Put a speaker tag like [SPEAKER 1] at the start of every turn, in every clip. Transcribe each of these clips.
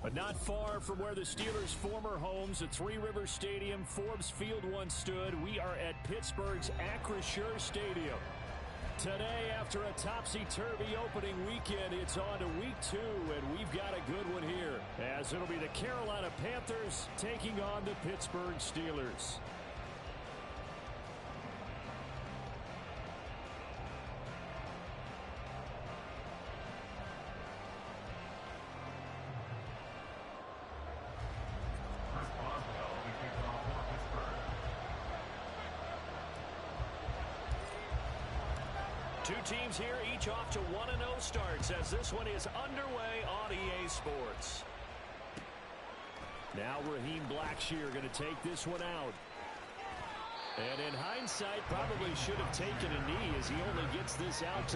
[SPEAKER 1] But not far from where the Steelers' former homes at Three Rivers Stadium, Forbes Field once stood, we are at Pittsburgh's Acrisure Stadium. Today, after a topsy-turvy opening weekend, it's on to week 2, and we've got a good one here, as it'll be the Carolina Panthers taking on the Pittsburgh Steelers. Two teams here, each off to 1-0 starts as this one is underway on EA Sports. Now Raheem Blackshear going to take this one out. And in hindsight, probably should have taken a knee as he only gets this out.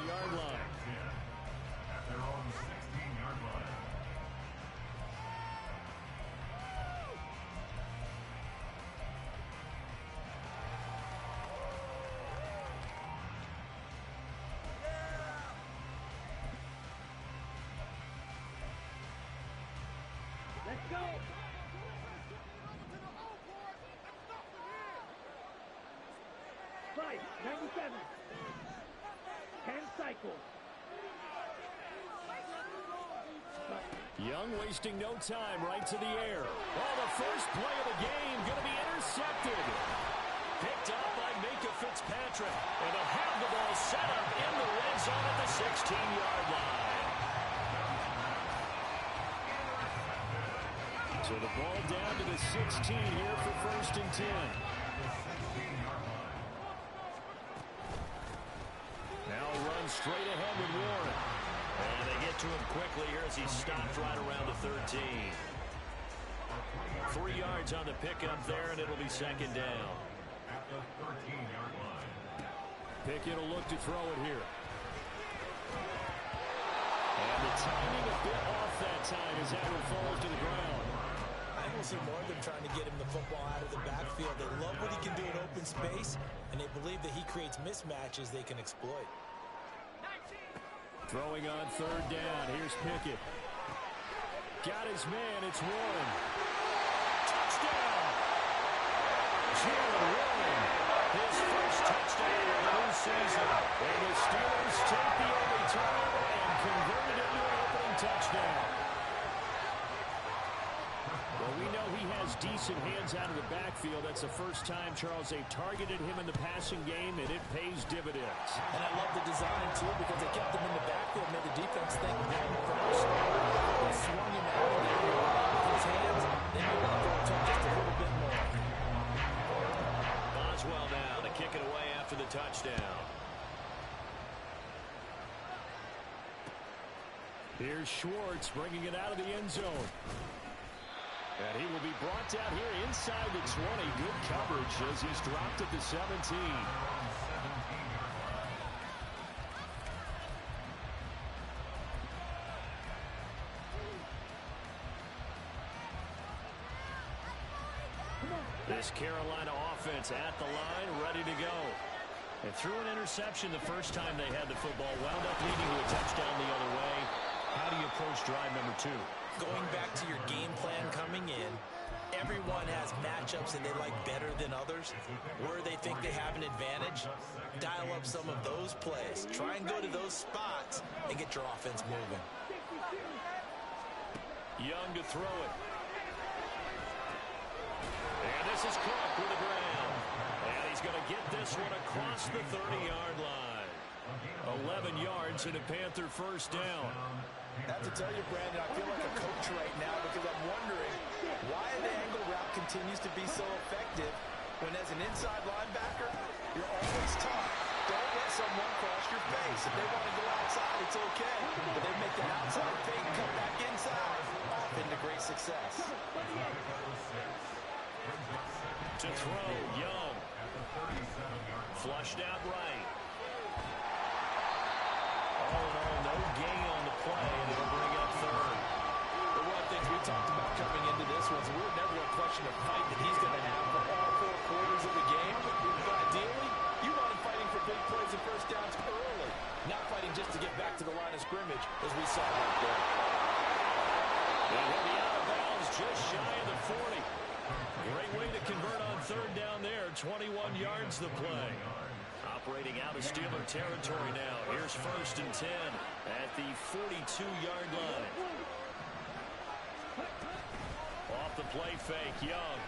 [SPEAKER 1] Yard line. At their own 16-yard line. Let's go. Five, 97. 10 cycles. Young wasting no time, right to the air. Oh, the first play of the game going to be intercepted. Picked up by Minka Fitzpatrick. And they'll have the ball set up in the red zone at the 16-yard line. So the ball down to the 16 here for 1st and 10. Now run straight ahead with Warren. And they get to him quickly here as he stopped right around the 13. 3 yards on the pickup there, and it'll be 2nd down. At the 13-yard line. Pickett will look to throw it here. And the timing a bit off that time as that one falls to the ground.
[SPEAKER 2] I will see more of them trying to get him the football out of the backfield. They love what he can do in open space, and they believe that he creates mismatches they can exploit.
[SPEAKER 1] Throwing on 3rd down. Here's Pickett. Got his man. It's Warren. Touchdown! Jalen Warren. His first touchdown of the new season. And the Steelers take the early turnover and convert it into an opening touchdown. Well, we know he has decent hands out of the backfield. That's the first time, Charles, they've targeted him in the passing game, and it pays dividends.
[SPEAKER 2] And I love the design, too, because they kept him in the backfield, made the defense think Madden first. They swung him out of there with his hands. They may want to throw it to him just a little bit more.
[SPEAKER 1] Boswell now to kick it away after the touchdown. Here's Schwartz bringing it out of the end zone. And he will be brought down here inside the 20. Good coverage as he's dropped at the 17. This Carolina offense at the line, ready to go. And threw an interception the first time they had the football, wound up leading to a touchdown the other way. How do you approach drive number 2?
[SPEAKER 2] Going back to your game plan coming in, Everyone has matchups that they like better than others. Where they think they have an advantage, dial up some of those plays. Try and go to those spots and get your offense moving.
[SPEAKER 1] Young to throw it. And this is Cook with the ground. And he's going to get this one across the 30-yard line. 11 yards and a Panther first down.
[SPEAKER 2] I have to tell you, Brandon, I feel like a coach right now because I'm wondering why the angle route continues to be so effective when as an inside linebacker, you're always taught, don't let someone cross your face. If they want to go outside, it's okay. But they make that outside fake and come back inside, often to great success.
[SPEAKER 1] To throw, Young. Flushed out right. All in all, no gain on the play, and it'll bring up third.
[SPEAKER 2] But one of the things we talked about coming into this was we were never a question of fight that he's going to have for all 4 quarters of the game. But ideally, you want him fighting for big plays and first downs early, not fighting just to get back to the line of scrimmage, as we saw right there.
[SPEAKER 1] And he'll be out of bounds just shy of the 40. Great way to convert on third down there. 21 yards the play. Operating out of Steeler territory now. Here's 1st and 10 at the 42-yard line. Off the play fake, Young.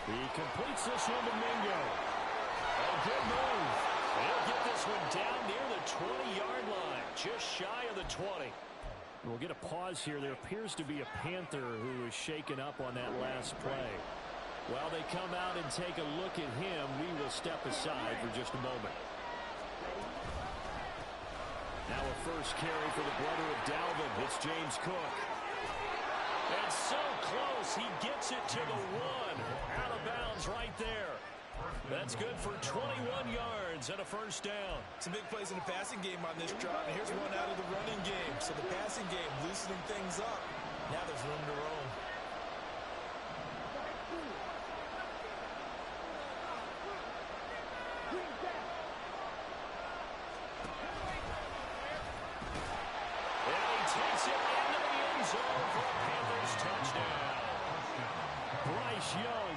[SPEAKER 1] He completes this one to Mingo. A good move. He'll get this one down near the 20-yard line, just shy of the 20. We'll get a pause here. There appears to be a Panther who is shaken up on that last play. While they come out and take a look at him, we will step aside for just a moment. Now a first carry for the brother of Dalvin. It's James Cook. And so close, he gets it to the 1. Out of bounds right there. That's good for 21 yards and a first down.
[SPEAKER 2] Some big plays in the passing game on this drive. And here's one out of the running game. So the passing game loosening things up. Now there's room to roam.
[SPEAKER 1] And he takes it into the end zone for a Panthers touchdown. Bryce Young,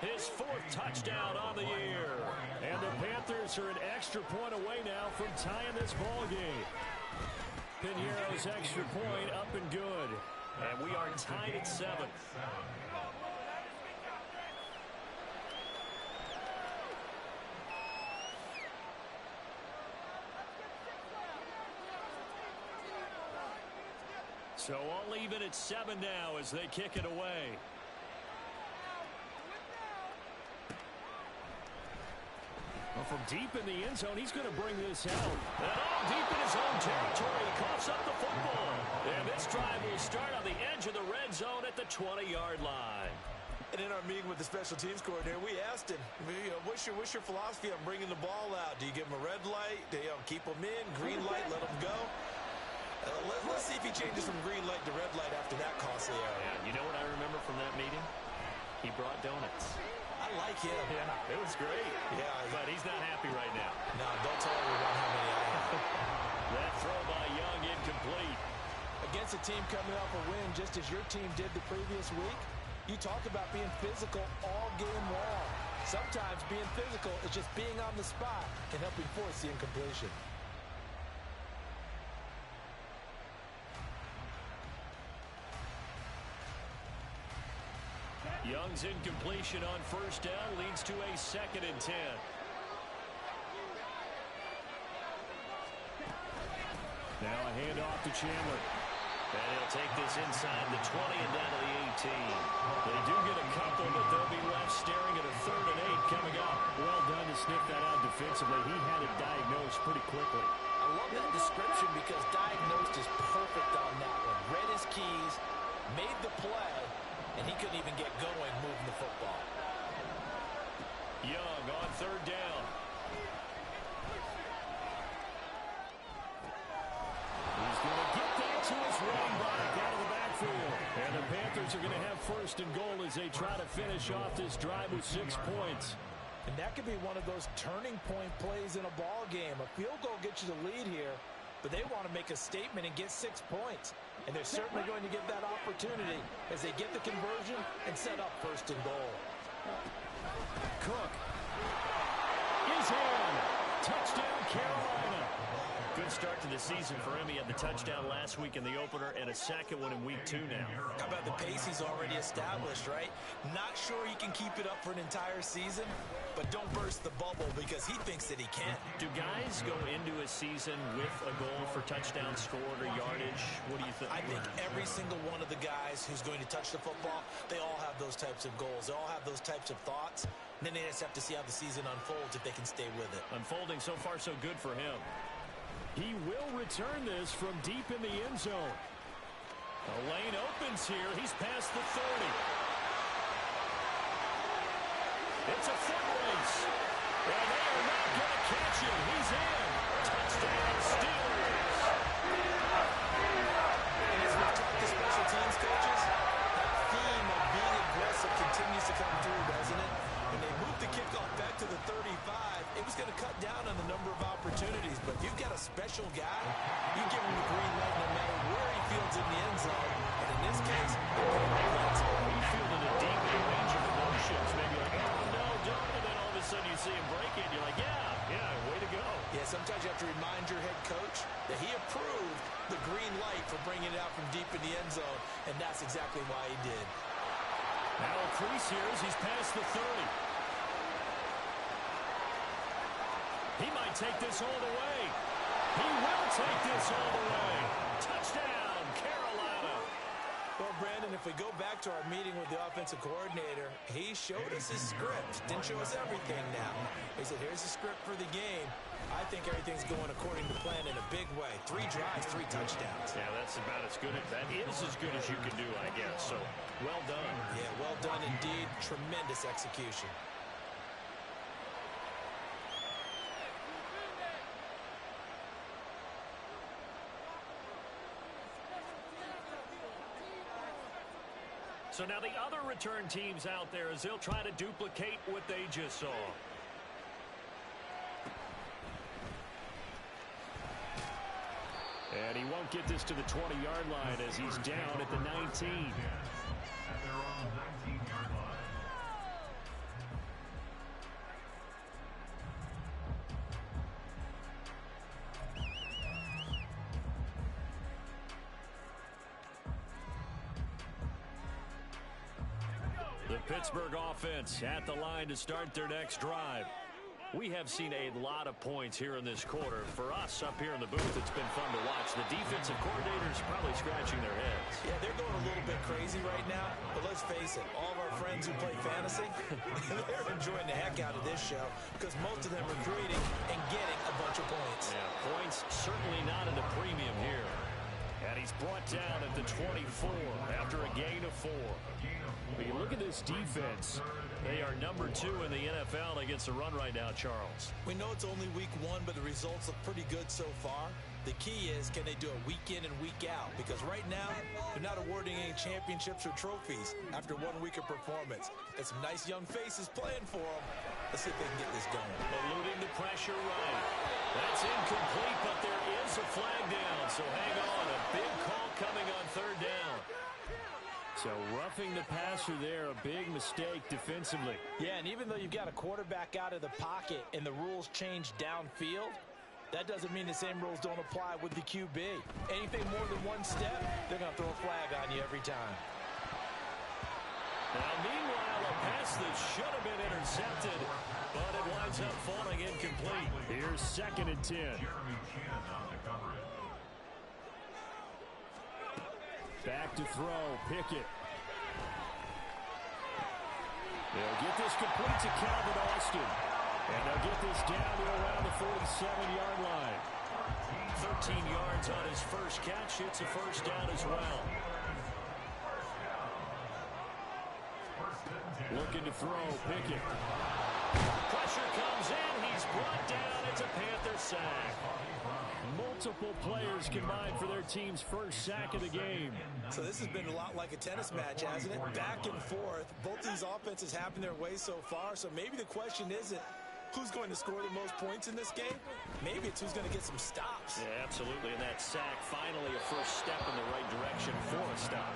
[SPEAKER 1] his 4th touchdown on the year. And the Panthers are an extra point away now from tying this ball game. Pinheiro's extra point up and good. And we are tied at 7. So all even at 7 now as they kick it away. Well, from deep in the end zone, he's going to bring this out. And all deep in his own territory, he coughs up the football. And this drive will start on the edge of the red zone at the 20-yard line.
[SPEAKER 2] And in our meeting with the special teams coordinator, we asked him, what's your philosophy on bringing the ball out? Do you give him a red light? Do you keep him in? Green light, let him go? Let's see if he changes from green light to red light after that costly error.
[SPEAKER 1] Yeah, you know what I remember from that meeting? He brought donuts.
[SPEAKER 2] I like him.
[SPEAKER 1] Yeah, it was great.
[SPEAKER 2] Yeah,
[SPEAKER 1] but he's not happy right now.
[SPEAKER 2] No, don't tell everyone how many I have.
[SPEAKER 1] That throw by Young incomplete.
[SPEAKER 2] Against a team coming off a win just as your team did the previous week, you talk about being physical all game long. Sometimes being physical is just being on the spot and helping force the incompletion.
[SPEAKER 1] Young's incompletion on first down leads to a 2nd and 10. Now a handoff to Chandler. And he'll take this inside the 20 and down to the 18. They do get a couple, but they'll be left staring at a 3rd and 8 coming up. Well done to sniff that out defensively. He had it diagnosed pretty quickly.
[SPEAKER 2] I love that description because diagnosed is perfect on that one. Read his keys, made the play, and he couldn't even get going moving the football.
[SPEAKER 1] Young on 3rd down. He's going to get that to his running back out of the backfield. And the Panthers are going to have 1st and goal as they try to finish off this drive with 6 points.
[SPEAKER 2] And that could be one of those turning point plays in a ball game. A field goal gets you the lead here, but they want to make a statement and get 6 points. And they're certainly going to get that opportunity as they get the conversion and set up first and goal.
[SPEAKER 1] Cook is in. Touchdown, Carolina. Good start to the season for him. He had the touchdown last week in the opener and a second one in week 2 now.
[SPEAKER 2] How about the pace he's already established, right? Not sure he can keep it up for an entire season, but don't burst the bubble because he thinks that he can.
[SPEAKER 1] Do guys go into a season with a goal for touchdown scored or yardage? What do you think?
[SPEAKER 2] I think every single one of the guys who's going to touch the football, they all have those types of goals. They all have those types of thoughts. And then they just have to see how the season unfolds if they can stay with it.
[SPEAKER 1] Unfolding so far so good for him. He will return this from deep in the end zone. The lane opens here. He's past the 30. It's a foot race. And they are not going to catch him. He's in. Touchdown, Steelers.
[SPEAKER 2] And as we've talked to special teams coaches, that theme of being aggressive continues to come through, doesn't it? When they moved the kickoff back to the 35, it was going to cut down on the number of opportunities. But you've got a special guy, you give him the green light no matter where he fields in the end zone. And in this case,
[SPEAKER 1] he fielded a deep range of emotions. Maybe like, oh, no, don't. And then all of a sudden you see him break it. You're like, yeah, way to go.
[SPEAKER 2] Yeah, sometimes you have to remind your head coach that he approved the green light for bringing it out from deep in the end zone. And that's exactly why he did.
[SPEAKER 1] Now a crease here as he's past the 30. He might take this all the way. He will take this all the way. Touchdown, Carolina.
[SPEAKER 2] Well, Brandon, if we go back to our meeting with the offensive coordinator, he showed us his script. Didn't show us everything now. He said, here's the script for the game. I think everything's going according to plan in a big way. 3 drives, 3 touchdowns.
[SPEAKER 1] Yeah, that's about as good. That is as good as you can do, I guess. So, well done.
[SPEAKER 2] Yeah, well done indeed. Tremendous execution.
[SPEAKER 1] So now the other return teams out there as they'll try to duplicate what they just saw. And he won't get this to the 20-yard line as he's down at the 19. The Pittsburgh offense at the line to start their next drive. We have seen a lot of points here in this quarter. For us up here in the booth, it's been fun to watch. The defensive coordinators probably scratching their heads.
[SPEAKER 2] Yeah, they're going a little bit crazy right now. But let's face it, all of our friends who play fantasy, they're enjoying the heck out of this show because most of them are creating and getting a bunch of points.
[SPEAKER 1] Yeah, points certainly not at a premium here. And he's brought down at the 24 after a gain of 4. But you look at this defense. They are number 2 in the NFL against the run right now, Charles.
[SPEAKER 2] We know it's only week 1, but the results look pretty good so far. The key is, can they do it week in and week out? Because right now, they're not awarding any championships or trophies after 1 week of performance. Got some nice young faces playing for them. Let's see if they can get this going.
[SPEAKER 1] Eluding the pressure right. That's incomplete, but there is a flag down. So hang on, a big call coming on 3rd down. So roughing the passer there, a big mistake defensively.
[SPEAKER 2] Yeah, and even though you've got a quarterback out of the pocket and the rules change downfield, that doesn't mean the same rules don't apply with the QB. Anything more than 1 step, they're going to throw a flag on you every time.
[SPEAKER 1] Now, meanwhile, a pass that should have been intercepted, but it winds up falling incomplete. Here's 2nd and 10. Back to throw, Pickett. They'll get this complete to Calvin Austin. And they'll get this down to around the 47-yard line. 13 yards on his first catch. It's a first down as well. Looking to throw, Pickett. Pressure comes in. He's brought down. It's a Panther sack. Multiple players combined for their team's first sack of the game.
[SPEAKER 2] So this has been a lot like a tennis match, hasn't it? Back and forth. Both these offenses having their way so far. So maybe the question isn't, who's going to score the most points in this game? Maybe it's who's going to get some stops.
[SPEAKER 1] Yeah, absolutely. And that sack, finally a first step in the right direction for a stop.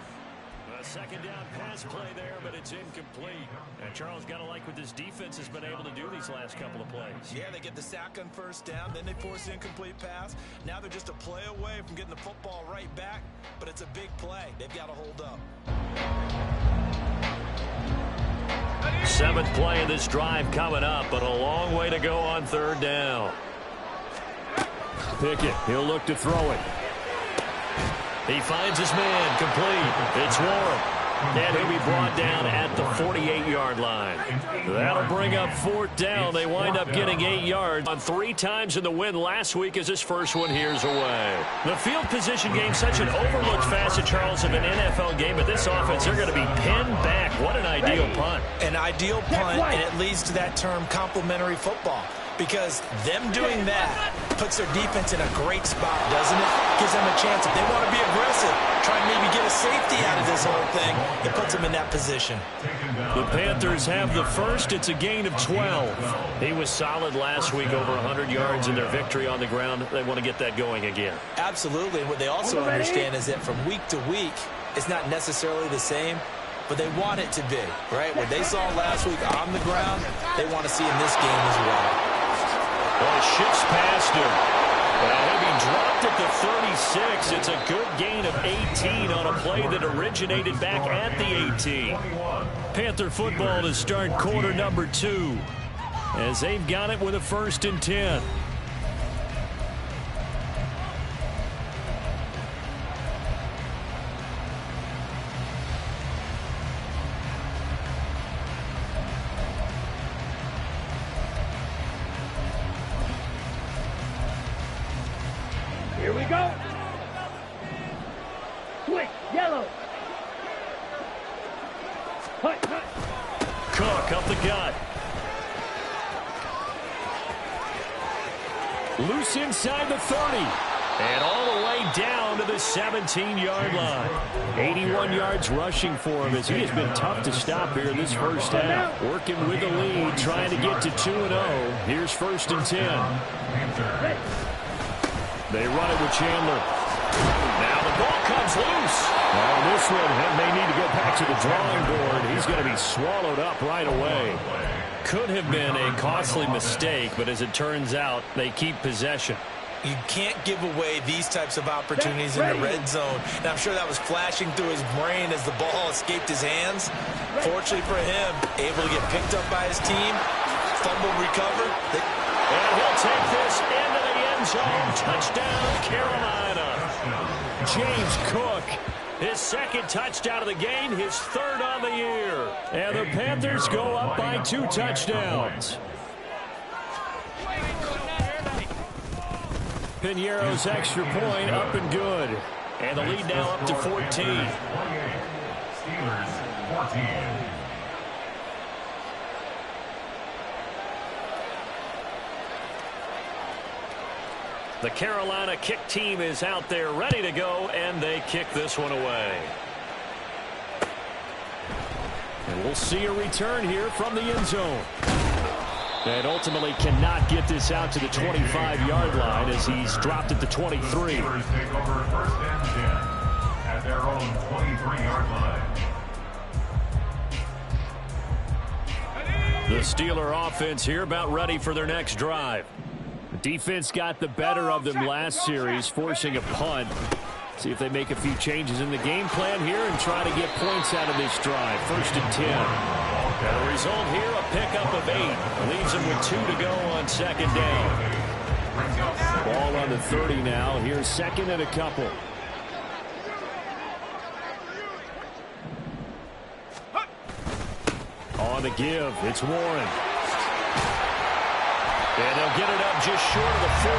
[SPEAKER 1] A second down pass play there, but it's incomplete. And Charles, got to like what this defense has been able to do these last couple of plays. Yeah,
[SPEAKER 2] they get the sack on first down, then they force the incomplete pass. Now they're just a play away from getting the football right back, but it's a big play. They've got to hold up.
[SPEAKER 1] Seventh play of this drive coming up, but a long way to go on third down. Pickett, he'll look to throw it. He finds his man, complete. It's Warren. And he'll be brought down at the 48-yard line. That'll bring up fourth down. They wind up getting 8 yards on 3 times in the win last week as this first one here's away. The field position game, such an overlooked facet, Charles, of an NFL game, but this offense, they're going to be pinned back. What an ideal punt.
[SPEAKER 2] An ideal punt, and it leads to that term complementary football. Because them doing that puts their defense in a great spot, doesn't it? Gives them a chance. If they want to be aggressive, try and maybe get a safety out of this whole thing, it puts them in that position.
[SPEAKER 1] The Panthers have the first. It's a gain of 12. He was solid last week, over 100 yards in their victory on the ground. They want to get that going again.
[SPEAKER 2] Absolutely. And what they also understand is that from week to week, it's not necessarily the same, but they want it to be, right? What they saw last week on the ground, they want to see in this game as well.
[SPEAKER 1] Well, shifts past him. Well, he dropped at the 36. It's a good gain of 18 on a play that originated back at the 18. Panther football to start quarter number 2 as they've got it with a 1st and 10.
[SPEAKER 3] Here we go. Switch, yellow. Hut.
[SPEAKER 1] Cook up the gut. Loose inside the 30. And all the way down to the 17-yard line. 81 yards rushing for him as he has been tough to stop here this first half. Working with the lead, trying to get to 2-0. Here's 1st and 10. They run it with Chandler. Now the ball comes loose. Now this one may need to go back to the drawing board. He's going to be swallowed up right away. Could have been a costly mistake, but as it turns out, they keep possession.
[SPEAKER 2] You can't give away these types of opportunities in the red zone. And I'm sure that was flashing through his brain as the ball escaped his hands. Fortunately for him, able to get picked up by his team, fumble recovered.
[SPEAKER 1] And he'll take this into the end zone. Touchdown, Carolina. James Cook, his 2nd touchdown of the game, his 3rd on the year. And the Panthers go up by 2 touchdowns. Piñeiro's extra point up and good. And the lead now up to 14.
[SPEAKER 4] Steelers 14.
[SPEAKER 1] The Carolina kick team is out there ready to go, and they kick this one away. And we'll see a return here from the end zone. And ultimately cannot get this out to the 25-yard line as he's dropped at the 23.
[SPEAKER 4] Steelers take over 1st and 10 at their own 23-yard line.
[SPEAKER 1] The Steeler offense here about ready for their next drive. The defense got the better of them last series, forcing a punt. See if they make a few changes in the game plan here and try to get points out of this drive. 1st and 10. And the result here, a pickup of 8. Leaves them with 2 to go on 2nd down. Ball on the 30 now. Here's 2nd and a couple. On the give, it's Warren. And they'll get it up just short of the 45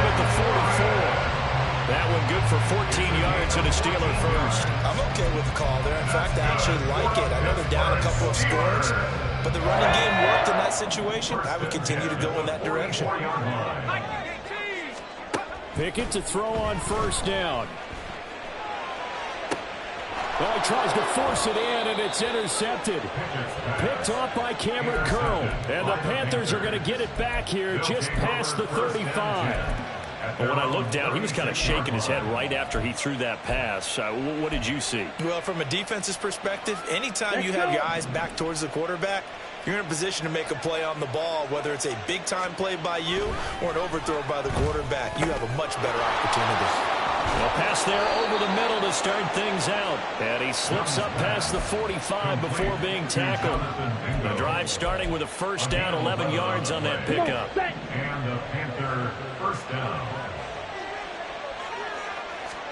[SPEAKER 1] at the 44. That one good for 14 yards and a Steeler first.
[SPEAKER 2] I'm okay with the call there. In fact, I actually like it. I know they're down a couple of scores, but the running game worked in that situation. I would continue to go in that direction.
[SPEAKER 1] Pickett to throw on 1st down. Well, he tries to force it in, and it's intercepted. Picked off by Cameron Curl. And the Panthers are going to get it back here just past the 35.
[SPEAKER 5] But when I looked down, he was kind of shaking his head right after he threw that pass. What did you see?
[SPEAKER 2] Well, from a defense's perspective, anytime you have your eyes back towards the quarterback, you're in a position to make a play on the ball, whether it's a big-time play by you or an overthrow by the quarterback. You have a much better opportunity.
[SPEAKER 1] A pass there over the middle to start things out. And he slips up past the 45 before being tackled. The drive starting with a first down, 11 yards on that pickup.
[SPEAKER 4] And the Panther first down.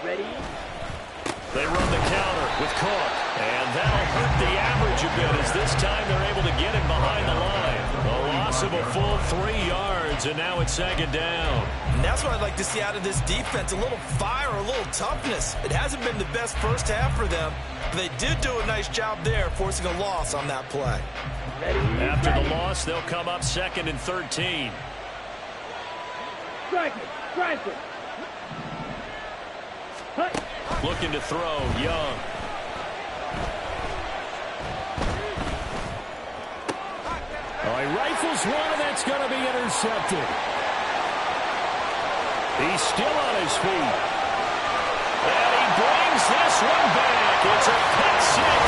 [SPEAKER 3] Ready?
[SPEAKER 1] They run the counter with Cook. And that'll hurt the average a bit as this time they're able to get him behind the line. A loss of a full 3 yards, and now it's second down.
[SPEAKER 2] And that's what I'd like to see out of this defense, a little fire, a little toughness. It hasn't been the best first half for them, but they did do a nice job there, forcing a loss on that play.
[SPEAKER 1] After the loss, they'll come up second and 13.
[SPEAKER 3] Strike it! Strike it! Hut!
[SPEAKER 1] Looking to throw, Young. Oh, he rifles one, and that's going to be intercepted. He's still on his feet. And he brings this one back. It's a pick six.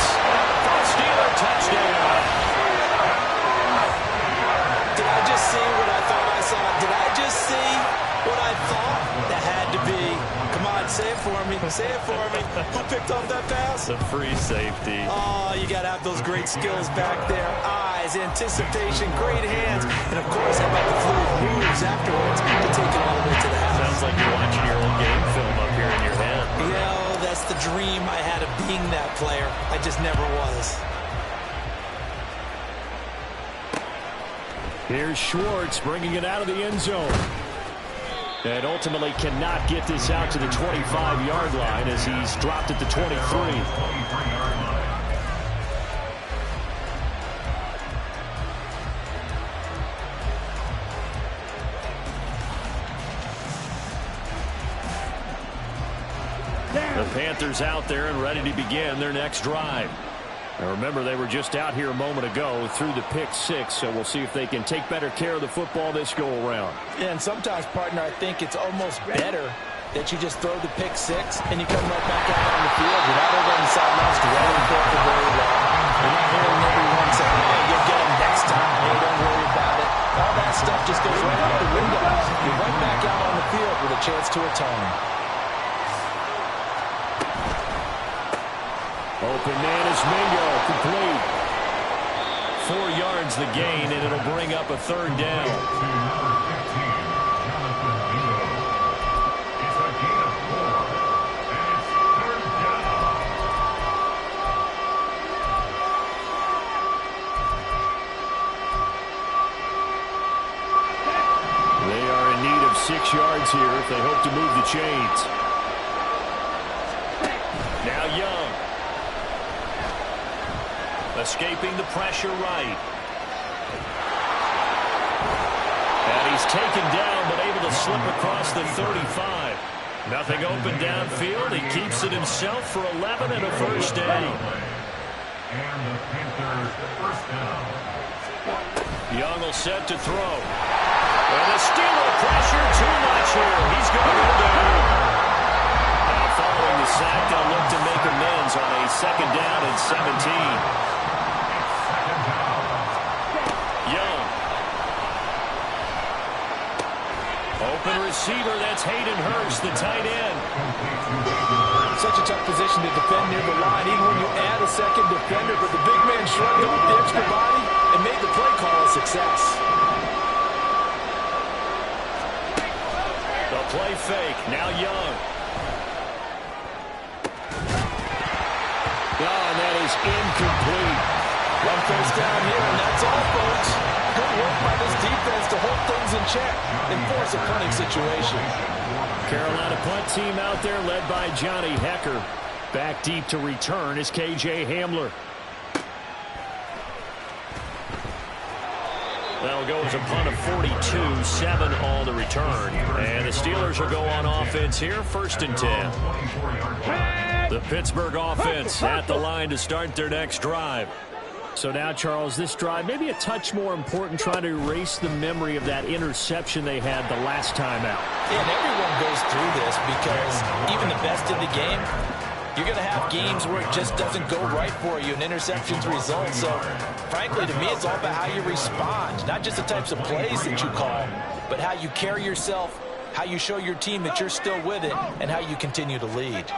[SPEAKER 1] First Steeler touchdown.
[SPEAKER 2] Did I just see what I thought I saw? Did I just see what I thought? That had to be. Come on, say it for me. Say it for me. Who picked off that pass?
[SPEAKER 5] The free safety.
[SPEAKER 2] Oh, you got to have those great skills back there. Eyes, anticipation, great hands. And, of course, how about the fluid moves afterwards to take it all the way to the house?
[SPEAKER 5] Sounds like you're watching your old game film up here in your head.
[SPEAKER 2] Yeah, that's the dream I had of being that player. I just never was.
[SPEAKER 1] Here's Schwartz bringing it out of the end zone. And ultimately cannot get this out to the 25-yard line as he's dropped at the 23. The Panthers out there and ready to begin their next drive. Now remember, they were just out here a moment ago through the pick six, so we'll see if they can take better care of the football this go-around.
[SPEAKER 2] Yeah, and sometimes, partner, I think it's almost better that you just throw the pick six and you come right back out on the field. You're not over on the sidelines dwelling for very long. You're not hearing everyone saying, hey, you'll get them next time. Hey, don't worry about it. All that stuff just goes right out the window. You're right back out on the field with a chance to atone.
[SPEAKER 1] Open man is Mingo, complete. 4 yards the gain, and it'll bring up a third down. They are in need of 6 yards here if they hope to move the chains. Now Young. Escaping the pressure right. And he's taken down, but able to slip across the 35. Nothing open downfield. He keeps it himself for 11 and a first down.
[SPEAKER 4] And the Panthers first down.
[SPEAKER 1] Young will set to throw. And the Steeler pressure too much here. He's going to go down. Now following the sack, they'll look to make amends on a second down and 17. Open receiver, that's Hayden Hurst, the tight end.
[SPEAKER 2] Such a tough position to defend near the line, even when you add a second defender. But the big man shrugged off the extra body and made the play call a success.
[SPEAKER 1] The play fake, now Young. Oh, and that is incomplete.
[SPEAKER 2] One first down here, and that's all, folks. Good work by this defense to hold things in check and force a punting situation.
[SPEAKER 1] Carolina punt team out there led by Johnny Hecker. Back deep to return is K.J. Hamler. That'll go as a punt of 42, 7 on the return. And the Steelers will go on offense here, 1st and 10.
[SPEAKER 5] The Pittsburgh offense at the line to start their next drive.
[SPEAKER 1] So now, Charles, this drive maybe a touch more important, trying to erase the memory of that interception they had the last time out.
[SPEAKER 2] Yeah, and everyone goes through this because even the best in the game, you're going to have games where it just doesn't go right for you, and interceptions result. So, frankly, to me, it's all about how you respond, not just the types of plays that you call, but how you carry yourself, how you show your team that you're still with it, and how you continue to lead.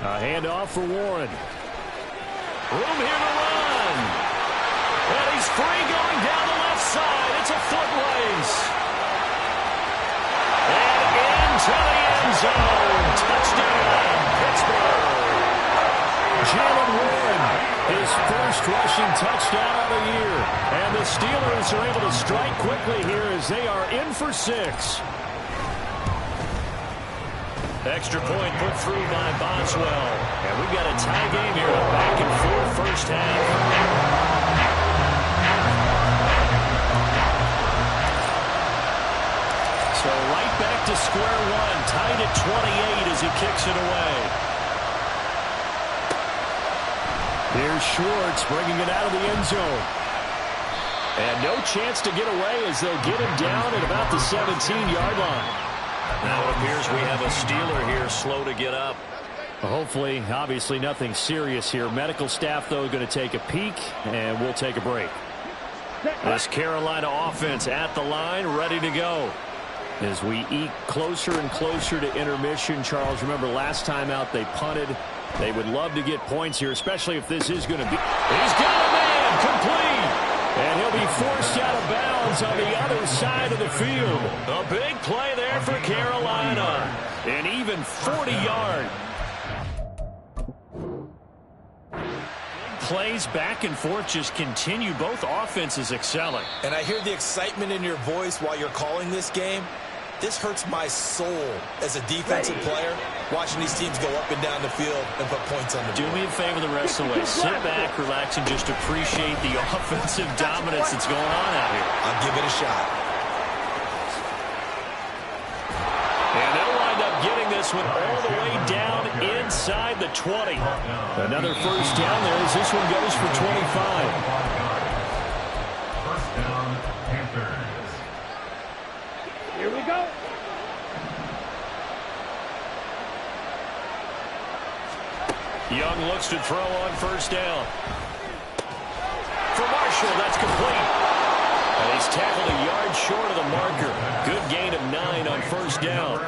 [SPEAKER 1] A handoff for Warren.
[SPEAKER 5] Room here to run. And he's free going down the left side. It's a foot race. And into the end zone. Touchdown, Pittsburgh.
[SPEAKER 1] Jalen Warren, his first rushing touchdown of the year. And the Steelers are able to strike quickly here as they are in for 6.
[SPEAKER 5] Extra point put through by Boswell. And we've got a tie game here, a back-and-forth first half. So right back to square one, tied at 28 as he kicks it away.
[SPEAKER 1] Here's Schwartz bringing it out of the end zone. And no chance to get away as they'll get him down at about the 17-yard line.
[SPEAKER 5] Now it appears we have a Steeler here slow to get up.
[SPEAKER 1] Hopefully, obviously nothing serious here. Medical staff, though, going to take a peek, and we'll take a break. This Carolina offense at the line, ready to go. As we eke closer and closer to intermission, Charles, remember last time out they punted. They would love to get points here, especially if this is going to be. He's got a man, complete. And he'll be forced out of bounds on the other side of the field.
[SPEAKER 5] A big play there for Carolina.
[SPEAKER 1] An even 40-yard.
[SPEAKER 5] Plays back and forth just continue. Both offenses excelling.
[SPEAKER 2] And I hear the excitement in your voice while you're calling this game. This hurts my soul as a defensive player, watching these teams go up and down the field and put points on the board.
[SPEAKER 5] Do me a favor the rest of the way. Sit back, relax, and just appreciate the offensive dominance that's going on out here.
[SPEAKER 2] I'll give it a shot.
[SPEAKER 5] And they'll wind up getting this one all the way down inside the 20.
[SPEAKER 1] Another first down there as this one goes for 25.
[SPEAKER 4] First down, Panthers.
[SPEAKER 3] Here we go.
[SPEAKER 5] Young looks to throw on first down. For Marshall, that's complete. And he's tackled a yard short of the marker. Good gain of 9 on first down.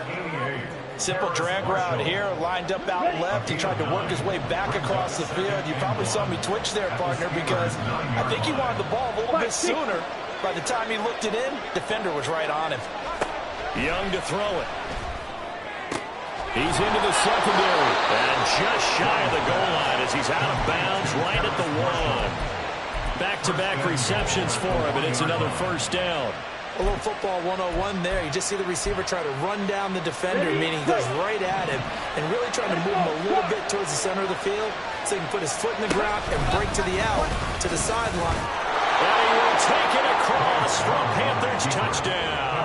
[SPEAKER 2] Simple drag route here, lined up out left. He tried to work his way back across the field. You probably saw me twitch there, partner, because I think he wanted the ball a little bit sooner. By the time he looked it in, defender was right on him.
[SPEAKER 5] Young to throw it.
[SPEAKER 1] He's into the secondary.
[SPEAKER 5] And just shy of the goal line as he's out of bounds right at the 1. Back-to-back receptions for him, and it's another first down.
[SPEAKER 2] A little football 101 there. You just see the receiver try to run down the defender, meaning he goes right at him and really trying to move him a little bit towards the center of the field so he can put his foot in the ground and break to the out, to the sideline.
[SPEAKER 5] And he will take it across for a Panthers touchdown.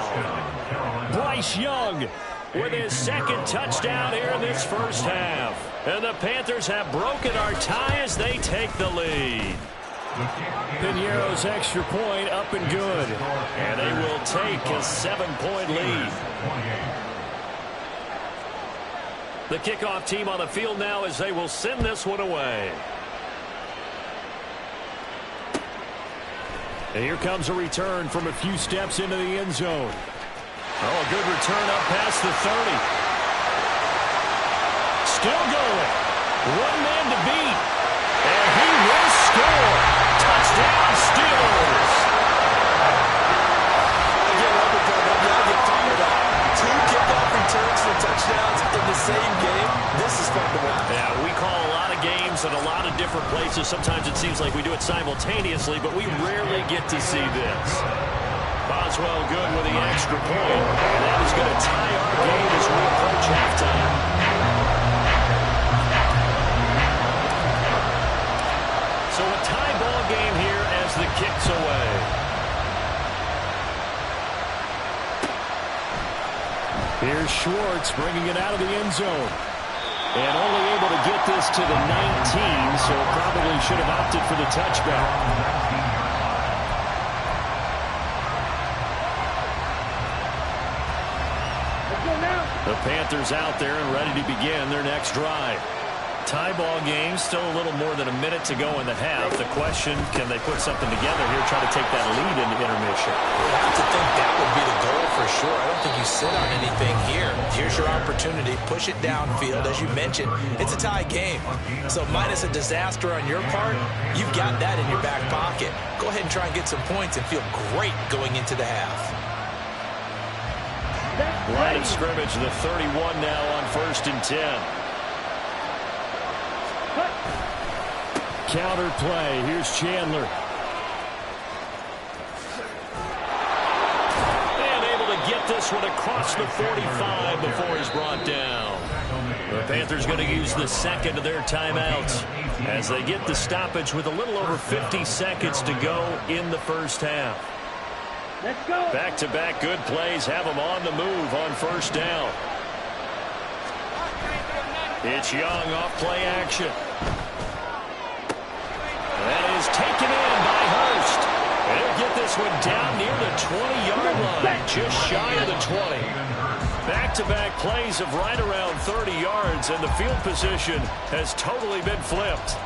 [SPEAKER 1] Bryce Young
[SPEAKER 5] with his second touchdown here in this first half. And the Panthers have broken our tie as they take the lead.
[SPEAKER 1] Pinero's extra point up and good.
[SPEAKER 5] And they will take a 7-point lead. The kickoff team on the field now as they will send this one away.
[SPEAKER 1] And here comes a return from a few steps into the end zone.
[SPEAKER 5] Oh, a good return up past the 30. Still going. One man to beat. And he will score. Touchdown, Steelers.
[SPEAKER 2] Again, I've got to get fired up. 2 kickoff returns for touchdowns in the same game. This is fun to watch.
[SPEAKER 5] Yeah, we call a lot of games at a lot of different places. Sometimes it seems like we do it simultaneously, but we rarely get to see this. Boswell good with the extra point, and that is going to tie our game as we approach halftime. So a tie ball game here as the kick's away.
[SPEAKER 1] Here's Schwartz bringing it out of the end zone. And only able to get this to the 19, so probably should have opted for the touchback. The Panthers out there and ready to begin their next drive. Tie ball game, still a little more than a minute to go in the half. The question, can they put something together here, try to take that lead into intermission?
[SPEAKER 2] I have to think that would be the goal for sure. I don't think you sit on anything here. Here's your opportunity. Push it downfield. As you mentioned, it's a tie game. So minus a disaster on your part, you've got that in your back pocket. Go ahead and try and get some points and feel great going into the half.
[SPEAKER 1] Line of scrimmage, the 31 now on 1st and 10. Counter play. Here's Chandler. And able to get this one across the 45 before he's brought down. The Panthers going to use the second of their timeouts as they get the stoppage with a little over 50 seconds to go in the first half.
[SPEAKER 3] Let's go.
[SPEAKER 1] Back-to-back good plays have them on the move on 1st down. It's Young off play action. That is taken in by Hurst. And he'll get this one down near the 20-yard line, just shy of the 20. Back-to-back plays of right around 30 yards, and the field position has totally been flipped.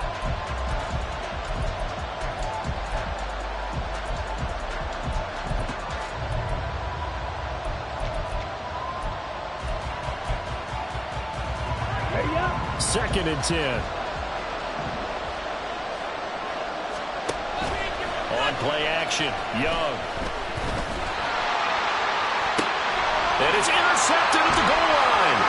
[SPEAKER 1] Second and 10. On play action, Young. And it's intercepted at the goal line.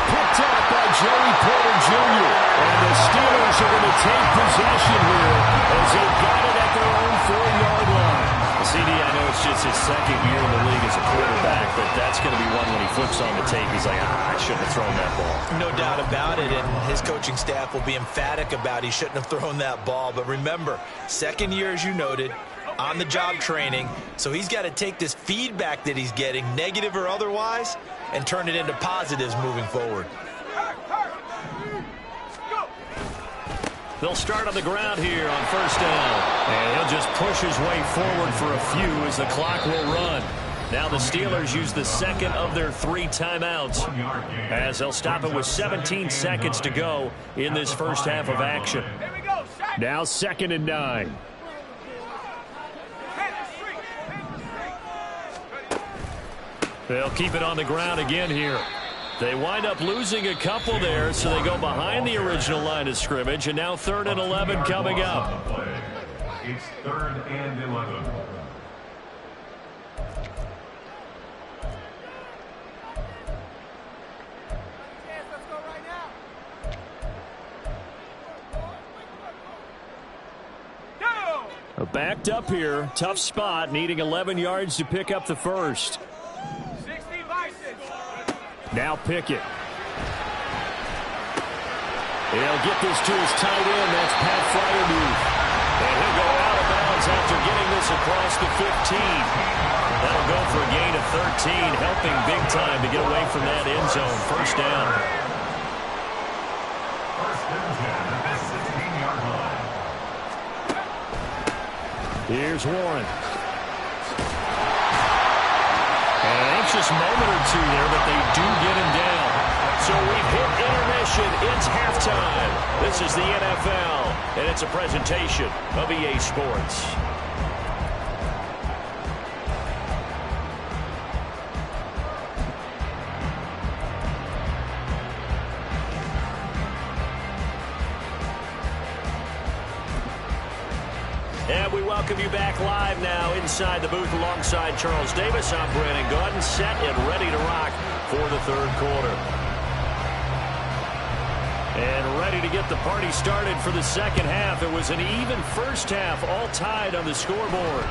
[SPEAKER 1] Picked up by Joey Porter Jr. And the Steelers are going to take possession here as they got it at their own 4-yard line. CD, I know it's just his second year in the league as a quarterback, but that's going to be one when he flips on the tape. He's like, I shouldn't have thrown that ball.
[SPEAKER 2] No doubt about it, and his coaching staff will be emphatic about he shouldn't have thrown that ball. But remember, second year, as you noted, on-the-job training, so he's got to take this feedback that he's getting, negative or otherwise, and turn it into positives moving forward.
[SPEAKER 1] They'll start on the ground here on 1st down. And he'll just push his way forward for a few as the clock will run. Now the Steelers use the second of their 3 timeouts as they'll stop it with 17 seconds to go in this first half of action. Now 2nd and 9. They'll keep it on the ground again here. They wind up losing a couple there, so they go behind the original line of scrimmage, and now 3rd and 11 coming up.
[SPEAKER 4] It's 3rd and 11.
[SPEAKER 1] Backed up here, tough spot, needing 11 yards to pick up the first. Now Pickett. He'll get this to his tight end. That's Pat Freiermuth. And he'll go out of bounds after getting this across the 15. That'll go for a gain of 13, helping big time to get away from that end zone. 1st down.
[SPEAKER 4] 1st and 10 at the 16-yard line.
[SPEAKER 1] Here's Warren. And an anxious moment or two there, but they do get him down. So we've hit intermission. It's halftime. This is the NFL, and it's a presentation of EA Sports. And we welcome you back live now inside the booth alongside Charles Davis. I'm Brandon Gaudin, set and ready to rock for the 3rd quarter. And ready to get the party started for the 2nd half. It was an even first half, all tied on the scoreboard.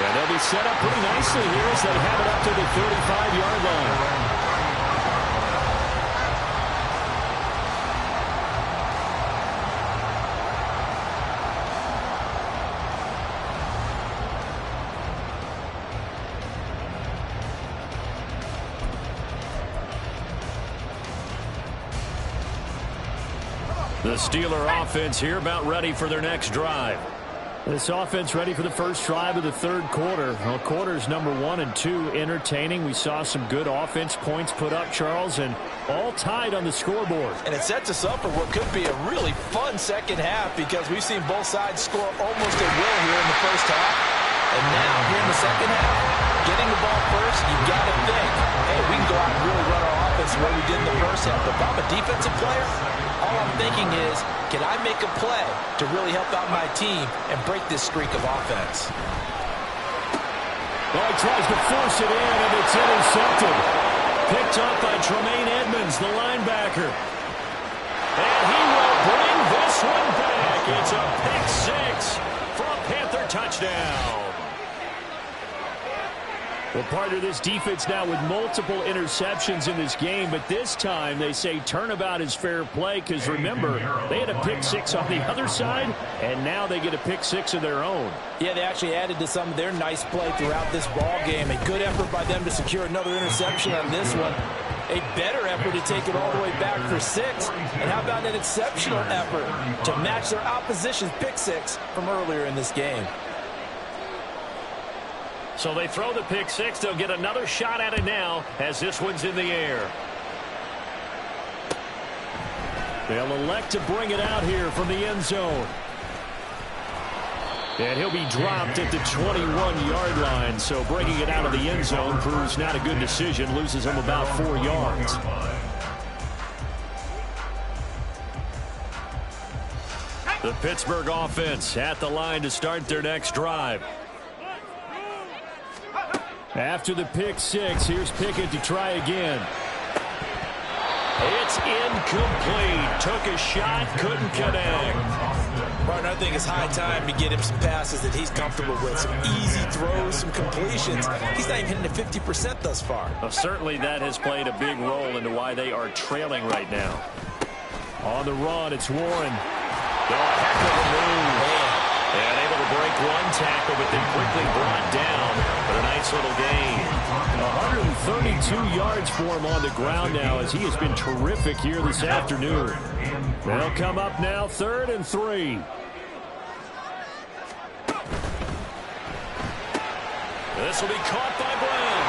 [SPEAKER 1] And they'll be set up pretty nicely here as they have it up to the 35-yard line. The Steeler offense here about ready for their next drive. This offense ready for the first drive of the third quarter. Well, quarters number 1 and 2 entertaining. We saw some good offense points put up, Charles, and all tied on the scoreboard.
[SPEAKER 2] And it sets us up for what could be a really fun second half because we've seen both sides score almost at will here in the first half. And now, here in the second half, getting the ball first, you got to think, hey, we can go out and really run our offense the way we did in the first half. But if I'm a defensive player, all I'm thinking is, can I make a play to really help out my team and break this streak of offense?
[SPEAKER 1] Well, he tries to force it in, and it's intercepted. Picked up by Tremaine Edmonds, the linebacker. And he will bring this one back. It's a pick six for a Panther touchdown. Well, part of this defense now with multiple interceptions in this game, but this time they say turnabout is fair play because, remember, they had a pick six on the other side, and now they get a pick six of their own.
[SPEAKER 2] Yeah, they actually added to some of their nice play throughout this ball game. A good effort by them to secure another interception on this one. A better effort to take it all the way back for 6. And how about an exceptional effort to match their opposition's pick six from earlier in this game?
[SPEAKER 1] So they throw the pick six. They'll get another shot at it now as this one's in the air. They'll elect to bring it out here from the end zone. And he'll be dropped at the 21-yard line. So bringing it out of the end zone proves not a good decision. Loses him about 4 yards. The Pittsburgh offense at the line to start their next drive. After the pick six, here's Pickett to try again. It's incomplete. Took a shot, couldn't connect.
[SPEAKER 2] Partner, I think it's high time to get him some passes that he's comfortable with. Some easy throws, some completions. He's not even hitting the 50% thus far.
[SPEAKER 1] Well, certainly that has played a big role into why they are trailing right now. On the run, it's Warren. Heck of a move. And able to break one tackle, but then quickly brought down. But a nice little gain. 132 yards for him on the ground now as he has been terrific here this afternoon. They'll come up now, 3rd and 3. This will be caught by Brown.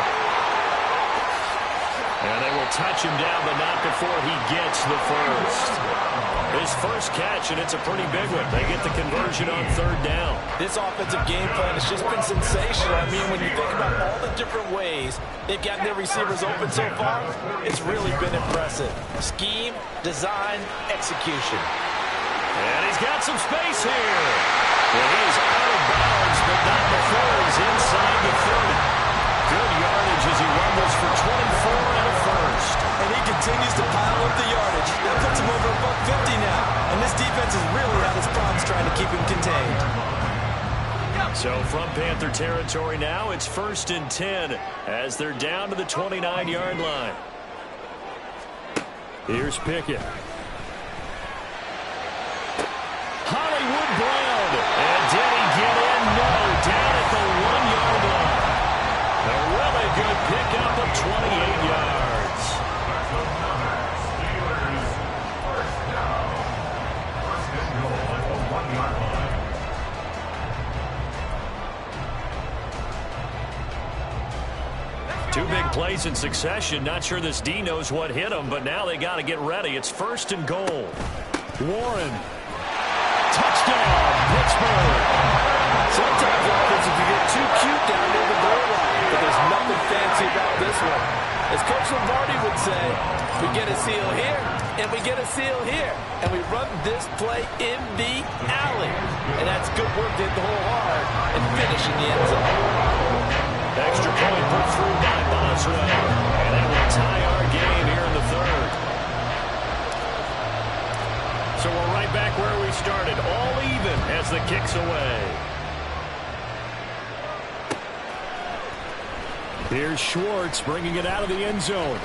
[SPEAKER 1] And they will touch him down, but not before he gets the first. His first catch, and it's a pretty big one. They get the conversion on 3rd down.
[SPEAKER 2] This offensive game plan has just been sensational. I mean, when you think about all the different ways they've gotten their receivers open so far, it's really been impressive. Scheme, design, execution.
[SPEAKER 1] And he's got some space here. And he is out of bounds, but not before he's inside the 30. Good yardage as he rumbles for 24 and a first.
[SPEAKER 2] And he continues to pile up the yardage. That puts him over $150 now. And this defense has really had its problems trying to keep him contained.
[SPEAKER 1] So from Panther territory now, it's 1st and 10 as they're down to the 29-yard line. Here's Pickett. Hollywood Brown. And did he get in? No. Down at the 1-yard line. A really good pickup of 28 yards. Two big plays in succession. Not sure this D knows what hit him, but now they got to get ready. It's 1st and goal. Warren. Touchdown, Pittsburgh.
[SPEAKER 2] Sometimes offenses can get too cute down near the goal line, but there's nothing fancy about this one. As Coach Lombardi would say, we get a seal here, and we get a seal here, and we run this play in the alley. And that's good work to hit the hole hard and finish in the end zone.
[SPEAKER 1] Extra point put through by Boswell, and that will tie our game here in the 3rd. So we're right back where we started, all even as the kick's away. Here's Schwartz bringing it out of the end zone.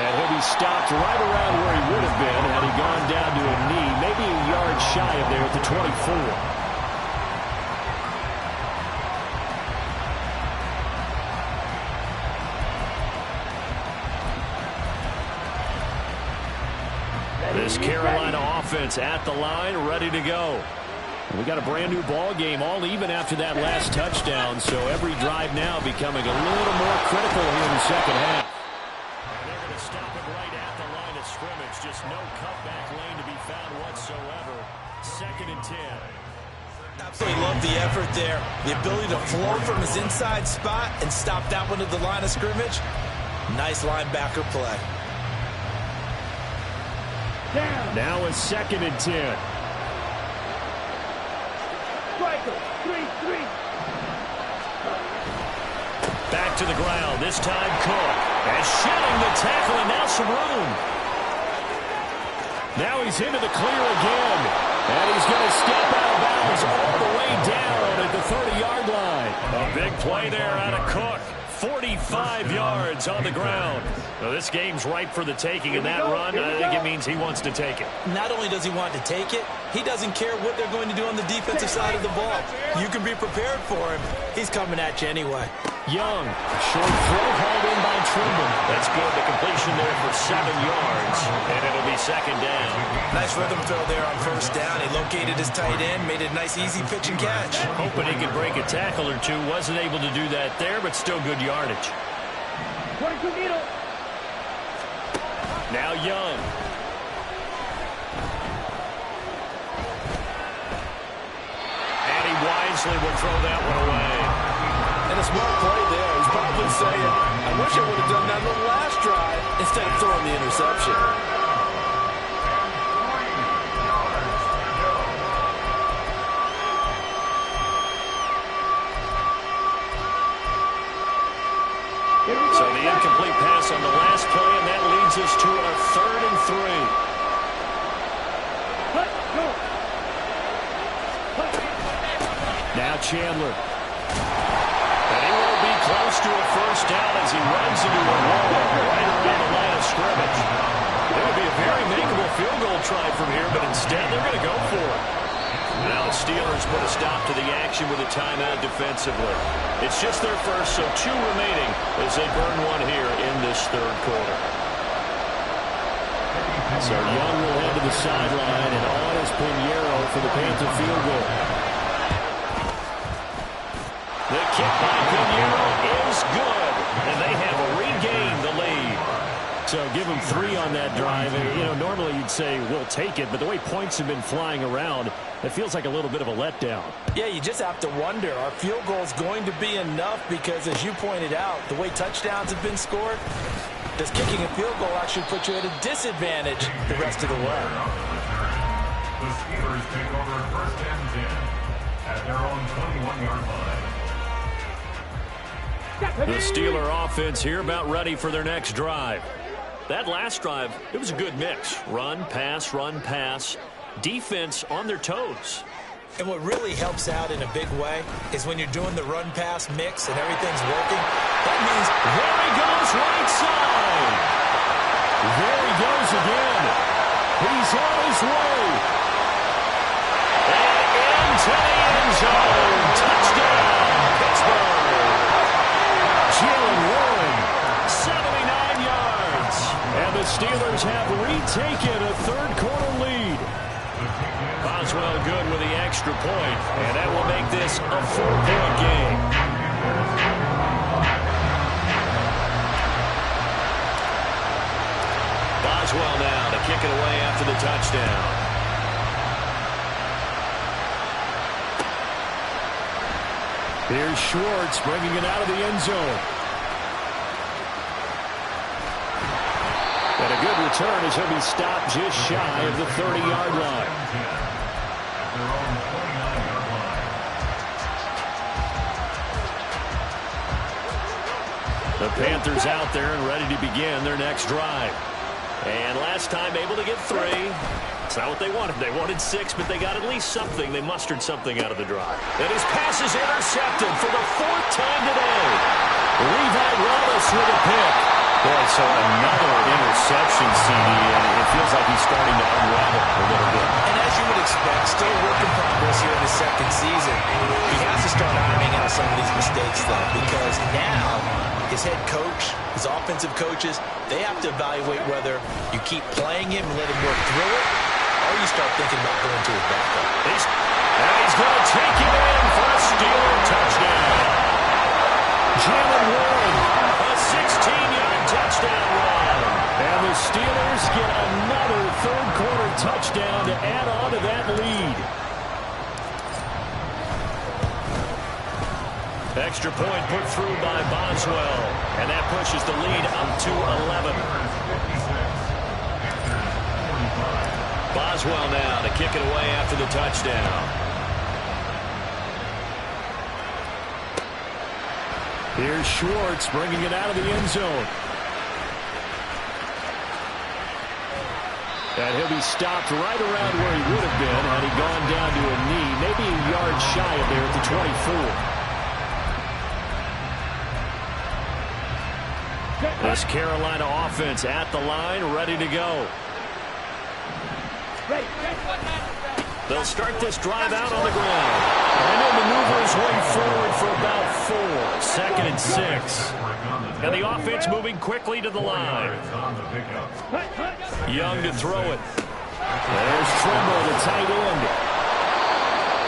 [SPEAKER 1] And he'll be stopped right around where he would have been had he gone down to a knee, maybe a yard shy of there at the 24. This Carolina
[SPEAKER 5] offense at the line, ready to go. We got a brand new ball game, all even after that last touchdown, so every drive now becoming a little more critical here in the second half. And they're going to stop it right at the line of scrimmage. Just no cutback lane to be found whatsoever. 2nd and 10.
[SPEAKER 2] Absolutely love the effort there. The ability to flow from his inside spot and stop that one at the line of scrimmage. Nice linebacker play.
[SPEAKER 1] Now a 2nd and 10. Back to the ground. This time Cook. And shedding the tackle, and now some room. Now he's into the clear again. And he's going to step out of bounds all the way down at the 30-yard line.
[SPEAKER 5] A big play there out of Cook. 45 yards on the ground. Now, this game's ripe for the taking, and that run, I think it means he wants to take it.
[SPEAKER 2] Not only does he want to take it, he doesn't care what they're going to do on the defensive side of the ball. You can be prepared for him. He's coming at you anyway.
[SPEAKER 1] Young, short throw hauled in by Trimble.
[SPEAKER 5] That's good. The completion there for 7 yards, and it'll be 2nd down.
[SPEAKER 2] Nice rhythm throw there on 1st down. He located his tight end, made a nice easy pitch and catch.
[SPEAKER 5] Hoping he could break a tackle or two. Wasn't able to do that there, but still good yardage. Now Young. And he wisely will throw that one away.
[SPEAKER 2] And a smart play there. He's probably saying, I wish I would have done that on the last drive instead of throwing the interception.
[SPEAKER 5] So the incomplete pass on the last play, and that leads us to our 3rd and 3.
[SPEAKER 1] Now Chandler.
[SPEAKER 5] And he won't be close to a 1st down as he runs into a wall right around the line of scrimmage. It would be a very makeable field goal try from here, but instead they're going to go for it. Now the Steelers put a stop to the action with a timeout defensively. It's just their first, so 2 remaining as they burn one here in this 3rd quarter.
[SPEAKER 1] So Young will head to the sideline, and on is Pinheiro for the Panther field goal.
[SPEAKER 5] The kick by Pinheiro is good, and they have regained the lead.
[SPEAKER 1] So give them 3 on that drive. And, you know, normally you'd say, we'll take it, but the way points have been flying around, it feels like a little bit of a letdown.
[SPEAKER 2] Yeah, you just have to wonder, are field goals going to be enough? Because as you pointed out, the way touchdowns have been scored, does kicking a field goal actually put you at a disadvantage the rest of the way?
[SPEAKER 4] The Steelers take over 1st and 10 at their own 21-yard line.
[SPEAKER 5] The Steeler offense here about ready for their next drive. That last drive, it was a good mix. Run, pass, defense on their toes.
[SPEAKER 2] And what really helps out in a big way is when you're doing the run-pass mix and everything's working. That means
[SPEAKER 1] there he goes right side. There he goes again. He's on his way.
[SPEAKER 5] And into the end zone. Touchdown, Pittsburgh.
[SPEAKER 1] Jalen Warren, 79 yards. And the Steelers have retaken a 3rd quarter lead.
[SPEAKER 5] Boswell good with the extra point, and that will make this a 4-point game. Boswell now to kick it away after the touchdown.
[SPEAKER 1] Here's Schwartz bringing it out of the end zone. And a good return as he'll be stopped just shy of the 30-yard line.
[SPEAKER 5] The Panthers out there and ready to begin their next drive. And last time able to get 3. It's not what they wanted. They wanted 6, but they got at least something. They mustered something out of the drive. And his pass is intercepted for the 4th time today.
[SPEAKER 1] Levi Wallace with a pick.
[SPEAKER 5] Boy, so another interception, CD, and it feels like he's starting to unravel a little bit.
[SPEAKER 2] And as you would expect, still work in progress here in his 2nd season. He has to start ironing out some of these mistakes, though, because now his head coach, his offensive coaches, they have to evaluate whether you keep playing him and let him work through it, or you start thinking about going to his backup.
[SPEAKER 5] He's going to take it in for a Steeler touchdown. Jalen Warren, a 16-yard touchdown run. And the Steelers get another third-quarter touchdown to add on to that lead. Extra point put through by Boswell, and that pushes the lead up to 11. Boswell now to kick it away after the touchdown.
[SPEAKER 1] Here's Schwartz bringing it out of the end zone. And he'll be stopped right around where he would have been had he gone down to a knee, maybe a yard shy of there at the 24. This Carolina offense at the line, ready to go. They'll start this drive out on the ground. And he'll maneuver his way forward for about 4. Second and 6. And the offense moving quickly to the line. Young to throw it. There's Trimble, the tight end.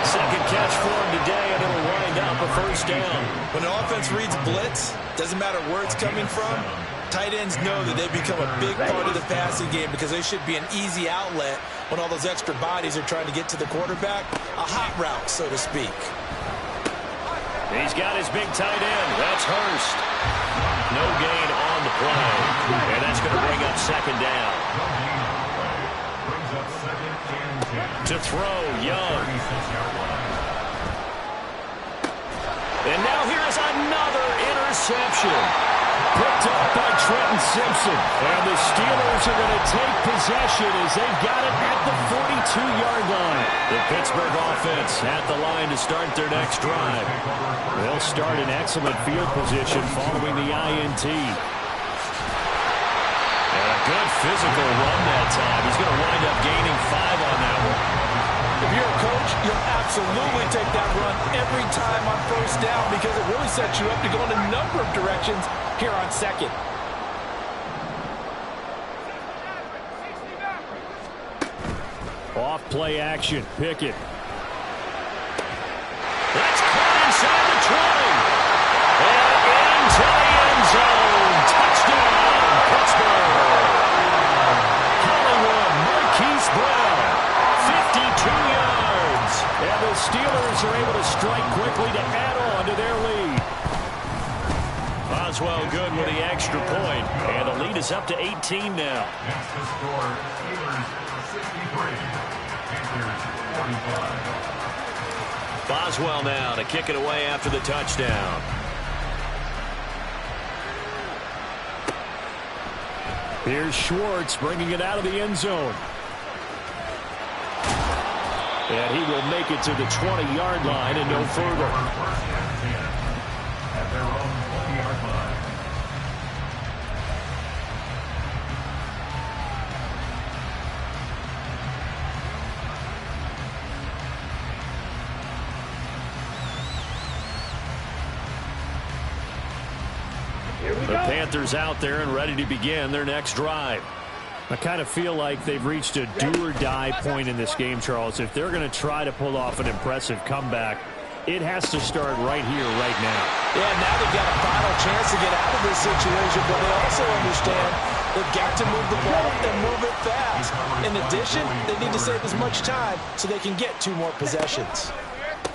[SPEAKER 1] Second catch for him today, and it'll wind up a first down.
[SPEAKER 2] When an offense reads blitz, doesn't matter where it's coming from, tight ends know that they become a big part of the passing game because they should be an easy outlet when all those extra bodies are trying to get to the quarterback. A hot route, so to speak.
[SPEAKER 1] He's got his big tight end. That's Hurst. No gain on the play. And that's going to bring up second down. To throw, Young. And now here is another interception. Picked up by Trenton Simpson. And the Steelers are going to take possession as they've got it at the 42-yard line. The Pittsburgh offense at the line to start their next drive. They'll start in excellent field position following the INT. And a good physical run that time. He's going to wind up gaining 5 on that one.
[SPEAKER 2] If you're a coach, you'll absolutely take that run every time on first down because it really sets you up to go in a number of directions here on second.
[SPEAKER 1] Off play action. Pickett.
[SPEAKER 5] That's caught inside the 20. And into the end zone. Touchdown, Pittsburgh. Hollywood, Marquise Brown. 52 yards.
[SPEAKER 1] And the Steelers are able to strike quickly to add on to their lead.
[SPEAKER 5] Boswell good with the extra point. And the lead is up to 18 now.
[SPEAKER 4] Next to score, Steelers 63, Panthers 45.
[SPEAKER 5] Boswell now to kick it away after the touchdown.
[SPEAKER 1] Here's Schwartz bringing it out of the end zone. And he will make it to the 20-yard line and no further.
[SPEAKER 4] First and 10 at their own 20-yard line.
[SPEAKER 1] The Panthers out there and ready to begin their next drive. I kind of feel like they've reached a do-or-die point in this game, Charles. If they're going to try to pull off an impressive comeback, it has to start right here, right now.
[SPEAKER 2] Yeah, now they've got a final chance to get out of this situation, but they also understand they've got to move the ball and move it fast. In addition, they need to save as much time so they can get 2 more possessions.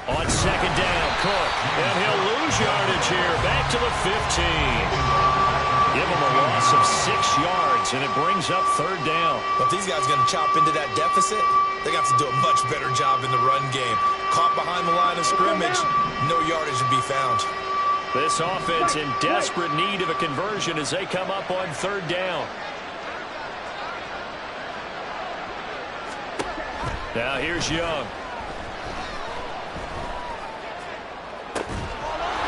[SPEAKER 5] On second down, Cook. And he'll lose yardage here. Back to the 15. Give him a loss of 6 yards, and it brings up third down.
[SPEAKER 2] But if these guys are going to chop into that deficit, they're going to have to do a much better job in the run game. Caught behind the line of scrimmage, no yardage to be found.
[SPEAKER 5] This offense in desperate need of a conversion as they come up on third down. Now here's Young.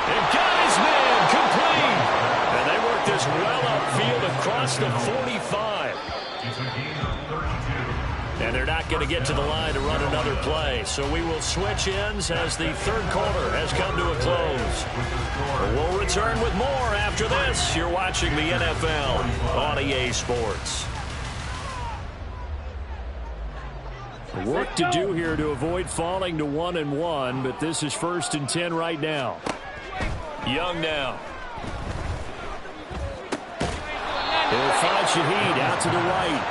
[SPEAKER 5] And got his man complete. And they work this well upfield across the 45.
[SPEAKER 4] It's a gain of 32.
[SPEAKER 5] And they're not going to get to the line to run another play. So we will switch ends as the third quarter has come to a close. We'll return with more after this. You're watching the NFL on EA Sports.
[SPEAKER 1] Work to do here to avoid falling to 1-1, but this is 1st and 10 right now.
[SPEAKER 5] Young now.
[SPEAKER 1] He'll find Shaheed out to the right.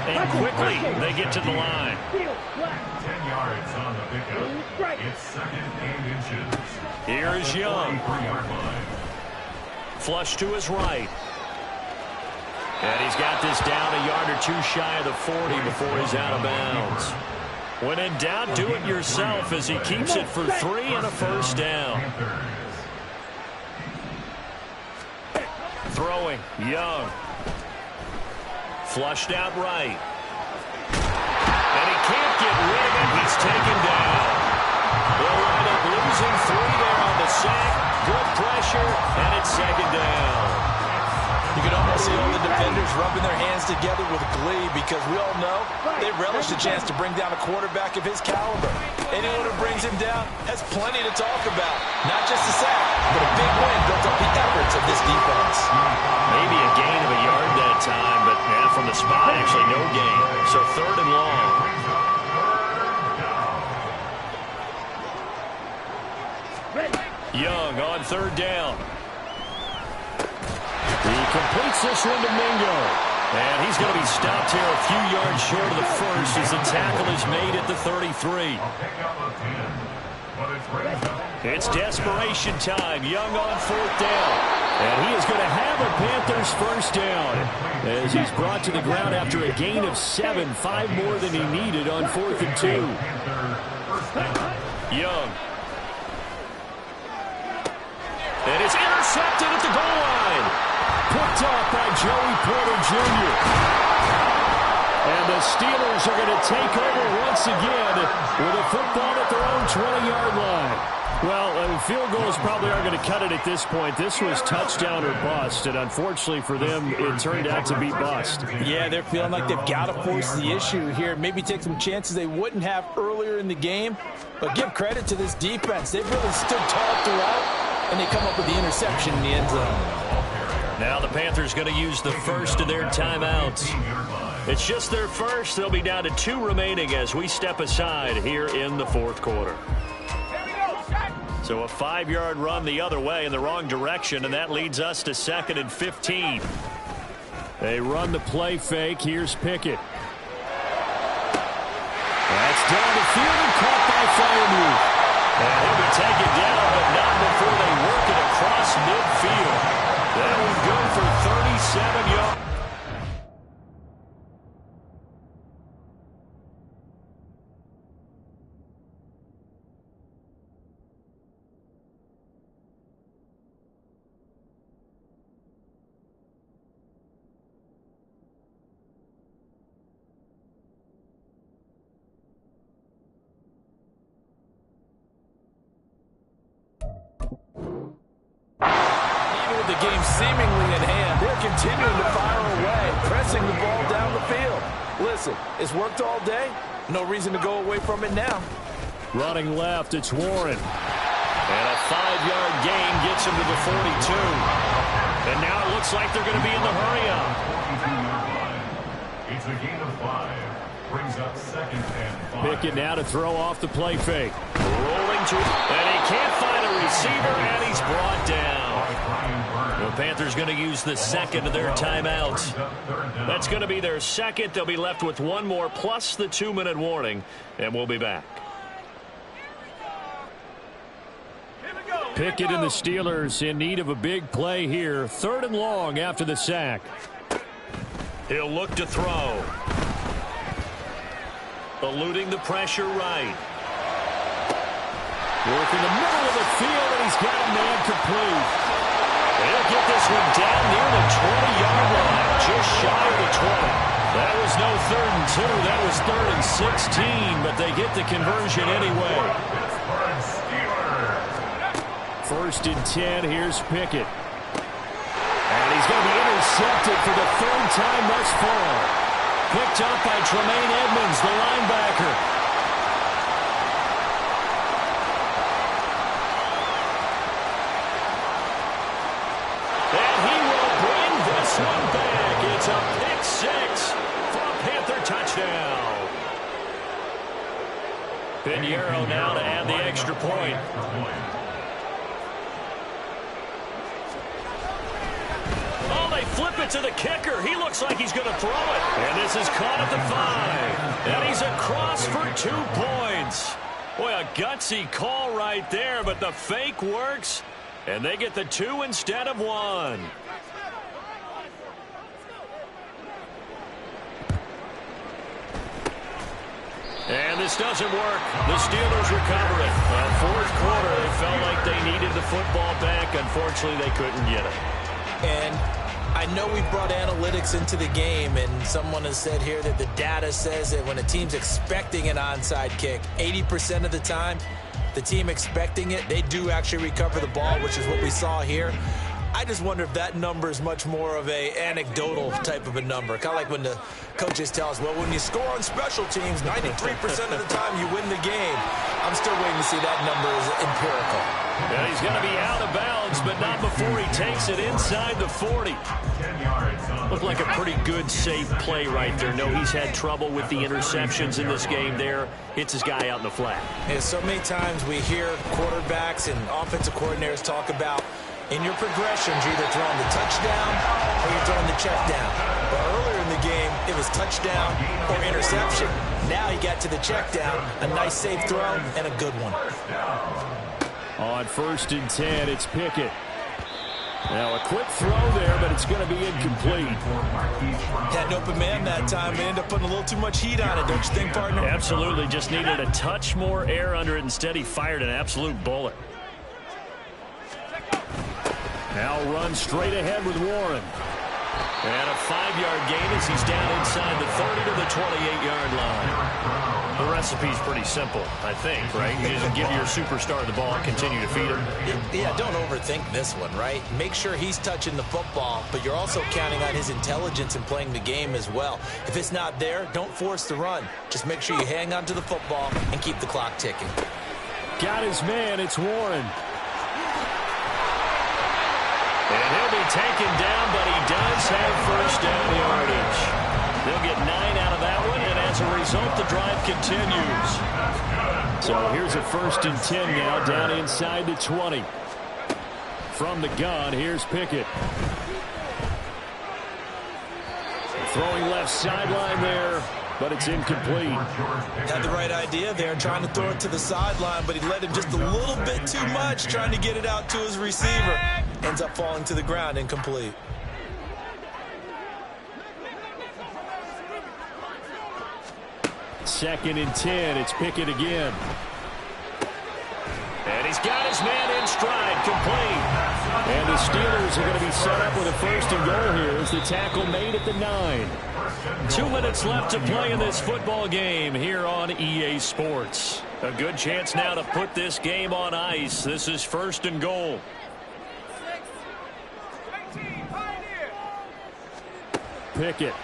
[SPEAKER 5] And quickly they get to the line.
[SPEAKER 4] 10 yards on the pickup. It's 2nd and inches.
[SPEAKER 5] Here is Young.
[SPEAKER 4] 33-yard line.
[SPEAKER 5] Flush to his right. And he's got this down a yard or two shy of the 40 before he's out of bounds. When in doubt, do it yourself as he keeps it for 3 and a first down. Throwing, Young. Flushed out right. And he can't get rid of it. He's taken down. They'll wind up losing 3 there on the sack. Good pressure, and it's 2nd down.
[SPEAKER 2] You can almost see all the defenders rubbing their hands together with glee because we all know they relish the chance to bring down a quarterback of his caliber. Anyone who brings him down has plenty to talk about. Not just a sack, but a big win built off the efforts of this defense.
[SPEAKER 5] Maybe a gain of a yard that time, but from the spot, actually no gain. So 3rd and long. Young on 3rd down.
[SPEAKER 1] He completes this one to Mingo.
[SPEAKER 5] And he's going to be stopped here a few yards short of the first as the tackle is made at the 33. It's desperation time. Young on 4th down.
[SPEAKER 1] And he is going to have a Panthers first down as he's brought to the ground after a gain of 7, 5 more than he needed on 4th and 2.
[SPEAKER 5] Young. And it's intercepted at the goal line.
[SPEAKER 1] Picked off by Joey Porter Jr. And the Steelers are going to take over once again with a football at their own 20-yard line. Well, field goals probably aren't going to cut it at this point. This was touchdown or bust, and unfortunately for them, it turned out to be bust.
[SPEAKER 2] Yeah, they're feeling like they've got to force the issue here. Maybe take some chances they wouldn't have earlier in the game. But give credit to this defense. They've really stood tall throughout, and they come up with the interception in the end zone.
[SPEAKER 5] Now the Panthers going to use the first of their timeouts. It's just their first. They'll be down to 2 remaining as we step aside here in the 4th quarter. So a 5-yard run the other way in the wrong direction, and that leads us to 2nd and 15.
[SPEAKER 1] They run the play fake. Here's Pickett. That's down the field and caught by Freiermuth.
[SPEAKER 5] And he'll be taken down, but not before they work it across midfield. That was good for 37 yards.
[SPEAKER 2] The game seemingly in hand, they're continuing to fire away, pressing the ball down the field. Listen, it's worked all day. No reason to go away from it now.
[SPEAKER 1] Running left, it's Warren.
[SPEAKER 5] And a 5-yard gain gets him to the 42. And now it looks like they're going to be in the hurry-up.
[SPEAKER 4] It's a gain of 5. Brings up 2nd and 5.
[SPEAKER 1] Pickett now to throw off the play fake.
[SPEAKER 5] Rolling to it. And he can't find a receiver, and he's brought down. The Panthers going to use the 2nd of their timeouts. That's going to be their 2nd. They'll be left with 1 more plus the 2-minute warning, and we'll be back.
[SPEAKER 1] Pickett and the Steelers in need of a big play here. 3rd and long after the sack.
[SPEAKER 5] He'll look to throw. Eluding the pressure right.
[SPEAKER 1] Working the middle of the field, and he's got a man complete.
[SPEAKER 5] They'll get this one down near the 20-yard line, just shy of the 20. That was no 3rd and 2. That was 3rd and 16, but they get the conversion anyway.
[SPEAKER 1] 1st and 10, here's Pickett. And he's going to be intercepted for the 3rd time thus far. Picked up by Tremaine Edmonds, the linebacker. One back. It's a pick 6 for a Panther touchdown.
[SPEAKER 5] Pinheiro now to add the extra point. Oh, they flip it to the kicker. He looks like he's going to throw it. And this is caught at the 5. And he's across for 2 points. Boy, a gutsy call right there, but the fake works. And they get the 2 instead of 1. And this doesn't work. The Steelers recover it. Fourth quarter, they felt like they needed the football back. Unfortunately, they couldn't get it.
[SPEAKER 2] And I know we brought analytics into the game, and someone has said here that the data says that when a team's expecting an onside kick, 80% of the time, the team expecting it, they do actually recover the ball, which is what we saw here. I just wonder if that number is much more of a anecdotal type of a number. Kind of like when the coaches tell us, well, when you score on special teams, 93% of the time you win the game. I'm still waiting to see that number is empirical.
[SPEAKER 5] Yeah, he's going to be out of bounds, but not before he takes it inside the 40. Looked like a pretty good, safe play right there. No, he's had trouble with the interceptions in this game there. Hits his guy out in the flat.
[SPEAKER 2] And so many times we hear quarterbacks and offensive coordinators talk about in your progressions, you're either throwing the touchdown or you're throwing the check down. But earlier in the game, it was touchdown or interception. Now he got to the check down, a nice safe throw, and a good one.
[SPEAKER 1] On 1st and 10, it's Pickett. Now a quick throw there, but it's going to be incomplete.
[SPEAKER 2] Had an open man that time. They ended up putting a little too much heat on it, don't you think, partner?
[SPEAKER 5] Absolutely. Just needed a touch more air under it. Instead, he fired an absolute bullet.
[SPEAKER 1] Now run straight ahead with Warren.
[SPEAKER 5] And a 5-yard gain as he's down inside the 30 to the 28-yard line. The recipe's pretty simple, I think, right? You just give your superstar the ball and continue to feed him.
[SPEAKER 2] Yeah, don't overthink this one, right? Make sure he's touching the football, but you're also counting on his intelligence in playing the game as well. If it's not there, don't force the run. Just make sure you hang on to the football and keep the clock ticking.
[SPEAKER 1] Got his man, it's Warren.
[SPEAKER 5] And he'll be taken down, but he does have first down yardage. They'll get 9 out of that one, and as a result, the drive continues.
[SPEAKER 1] So here's a 1st and 10 now, down inside the 20. From the gun, here's Pickett. Throwing left sideline there, but it's incomplete.
[SPEAKER 2] Had the right idea there, trying to throw it to the sideline, but he led him just a little bit too much, trying to get it out to his receiver. Ends up falling to the ground, incomplete.
[SPEAKER 1] Second and 10, it's Pickett again.
[SPEAKER 5] And he's got his man in stride, complete.
[SPEAKER 1] And the Steelers are going to be set up with a 1st and goal here as the tackle made at the 9.
[SPEAKER 5] 2 minutes left to play in this football game here on EA Sports. A good chance now to put this game on ice. This is 1st and goal.
[SPEAKER 1] Pickett.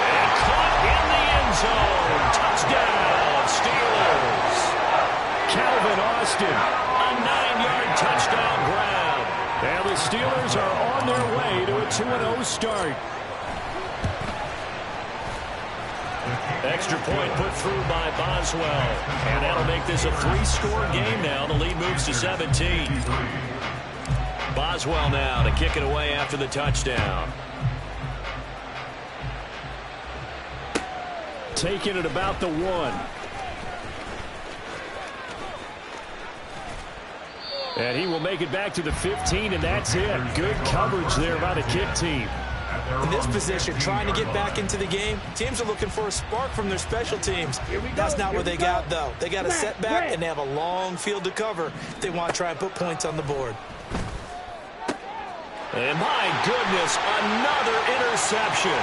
[SPEAKER 5] And caught in the end zone. Touchdown, Steelers.
[SPEAKER 1] Calvin Austin.
[SPEAKER 5] A 9-yard touchdown grab.
[SPEAKER 1] And the Steelers are on their way to a 2-0 start.
[SPEAKER 5] Extra point put through by Boswell. And that'll make this a 3-score game now. The lead moves to 17. Boswell now to kick it away after the touchdown.
[SPEAKER 1] Taking it about the 1. And he will make it back to the 15, and that's it. Good coverage there by the kick team.
[SPEAKER 2] In this position, trying to get back into the game, teams are looking for a spark from their special teams. That's not what they got, though. They got a setback, and they have a long field to cover if they want to try and put points on the board.
[SPEAKER 5] And my goodness, another interception.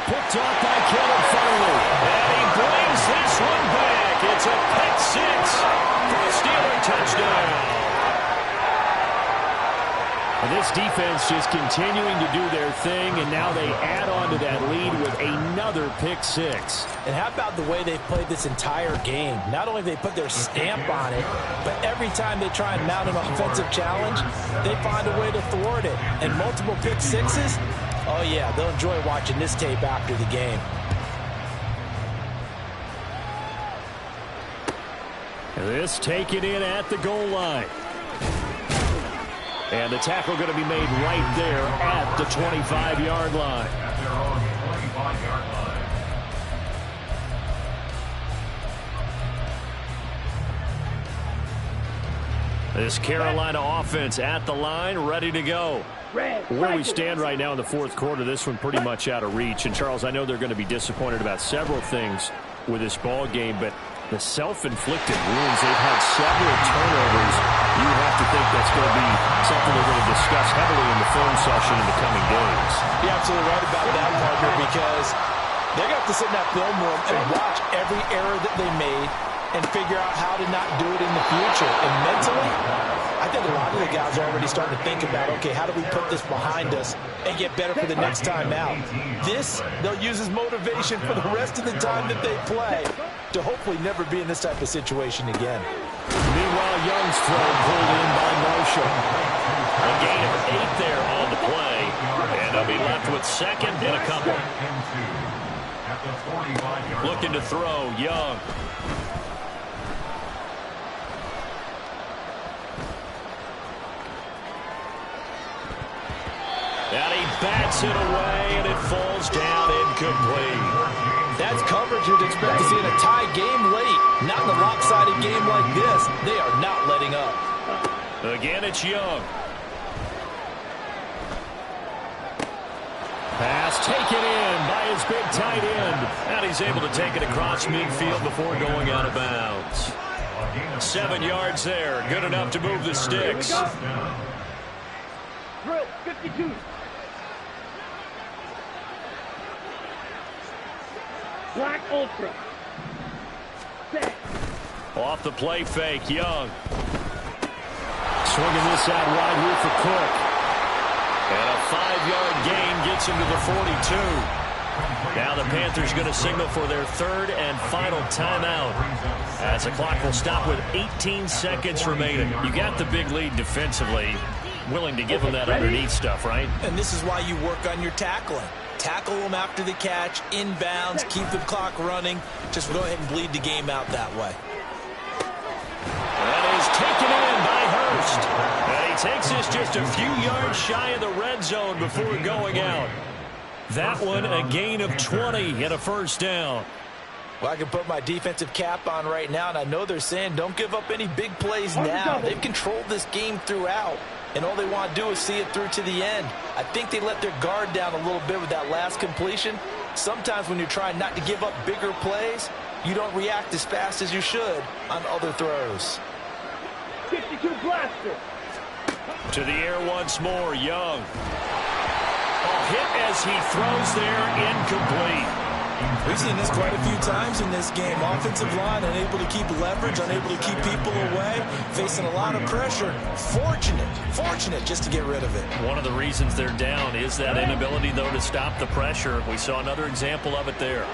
[SPEAKER 1] Picked off by Caleb Farley.
[SPEAKER 5] And he brings this one back. It's a pick 6 for a Steeler touchdown.
[SPEAKER 1] And this defense just continuing to do their thing, and now they add on to that lead with another pick 6.
[SPEAKER 2] And how about the way they've played this entire game? Not only have they put their stamp on it, but every time they try and mount an offensive challenge, they find a way to thwart it. And multiple pick 6s, oh yeah, they'll enjoy watching this tape after the game.
[SPEAKER 1] This taken in at the goal line. And the tackle going to be made right there at the 25-yard line.
[SPEAKER 4] At their own 25-yard line.
[SPEAKER 1] This Carolina offense at the line, ready to go. Where we stand right now in the fourth quarter, this one pretty much out of reach. And, Charles, I know they're going to be disappointed about several things with this ball game, but the self-inflicted wounds, they've had several turnovers. You have to think that's going to be something they're going to discuss heavily in the film session in the coming days.
[SPEAKER 2] You're absolutely right about that, Parker, because they're going to have to sit in that film room and watch every error that they made and figure out how to not do it in the future. And mentally, I think a lot of the guys are already starting to think about, okay, how do we put this behind us and get better for the next time out? This, they'll use as motivation for the rest of the time that they play to hopefully never be in this type of situation again.
[SPEAKER 1] Meanwhile, Young's throw pulled in by Marshall. A gain of 8 there on the play, and they'll be left with second and a couple. Looking to throw, Young. And he bats it away, and it falls down incomplete.
[SPEAKER 2] That's coverage you'd expect to see in a tie game late. Not in a lopsided game like this. They are not letting up.
[SPEAKER 1] Again, it's Young. Pass taken in by his big tight end. And he's able to take it across midfield before going out of bounds. 7 yards there. Good enough to move the sticks.
[SPEAKER 3] Drill 52. Black Ultra. Set.
[SPEAKER 1] Off the play fake, Young. Swinging this out wide here for Cook. And a 5-yard gain gets him to the 42. Now the Panthers going to signal for their third and final timeout, as the clock will stop with 18 seconds remaining. You got the big lead defensively. Willing to give them that underneath stuff, right?
[SPEAKER 2] And this is why you work on your tackling. Tackle them after the catch, inbounds, keep the clock running. Just go ahead and bleed the game out that way.
[SPEAKER 1] That is taken in by Hurst. And he takes this just a few yards shy of the red zone before going out. That one a gain of 20 and a first down.
[SPEAKER 2] Well, I can put my defensive cap on right now, and I know they're saying don't give up any big plays now. They've controlled this game throughout, and all they want to do is see it through to the end. I think they let their guard down a little bit with that last completion. Sometimes when you're trying not to give up bigger plays, you don't react as fast as you should on other throws.
[SPEAKER 3] 52 blaster.
[SPEAKER 1] To the air once more, Young. A hit as he throws there, incomplete.
[SPEAKER 2] We've seen this quite a few times in this game. Offensive line unable to keep leverage, unable to keep people away, facing a lot of pressure. Fortunate just to get rid of it.
[SPEAKER 1] One of the reasons they're down is that inability, though, to stop the pressure. We saw another example of it there.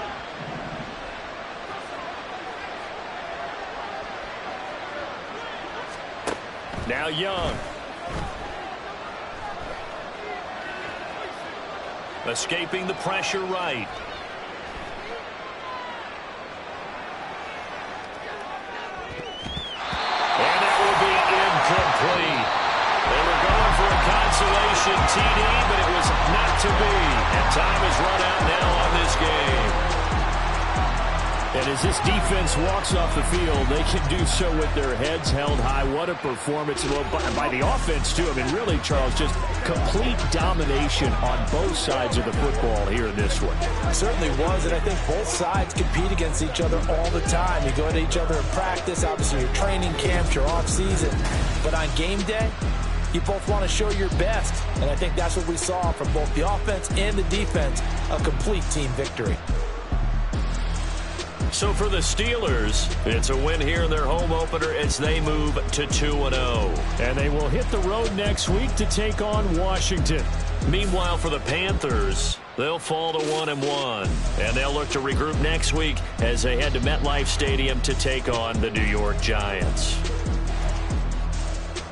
[SPEAKER 1] Now Young. Escaping the pressure right. And that will be incomplete. They were going for a consolation TD, but it was not to be. And time has run out now on this game. And as this defense walks off the field, they can do so with their heads held high. What a performance. Well, by the offense, too. I mean, really, Charles, just complete domination on both sides of the football here in this one.
[SPEAKER 2] It certainly was, and I think both sides compete against each other all the time. You go to each other in practice, obviously your training camps, your off-season. But on game day, you both want to show your best. And I think that's what we saw from both the offense and the defense, a complete team victory.
[SPEAKER 1] So for the Steelers, it's a win here in their home opener as they move to 2-0. And they will hit the road next week to take on Washington. Meanwhile, for the Panthers, they'll fall to 1-1. And they'll look to regroup next week as they head to MetLife Stadium to take on the New York Giants.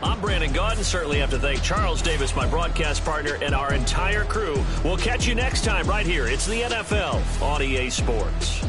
[SPEAKER 1] I'm Brandon Gaudin. Certainly have to thank Charles Davis, my broadcast partner, and our entire crew. We'll catch you next time right here. It's the NFL on EA Sports.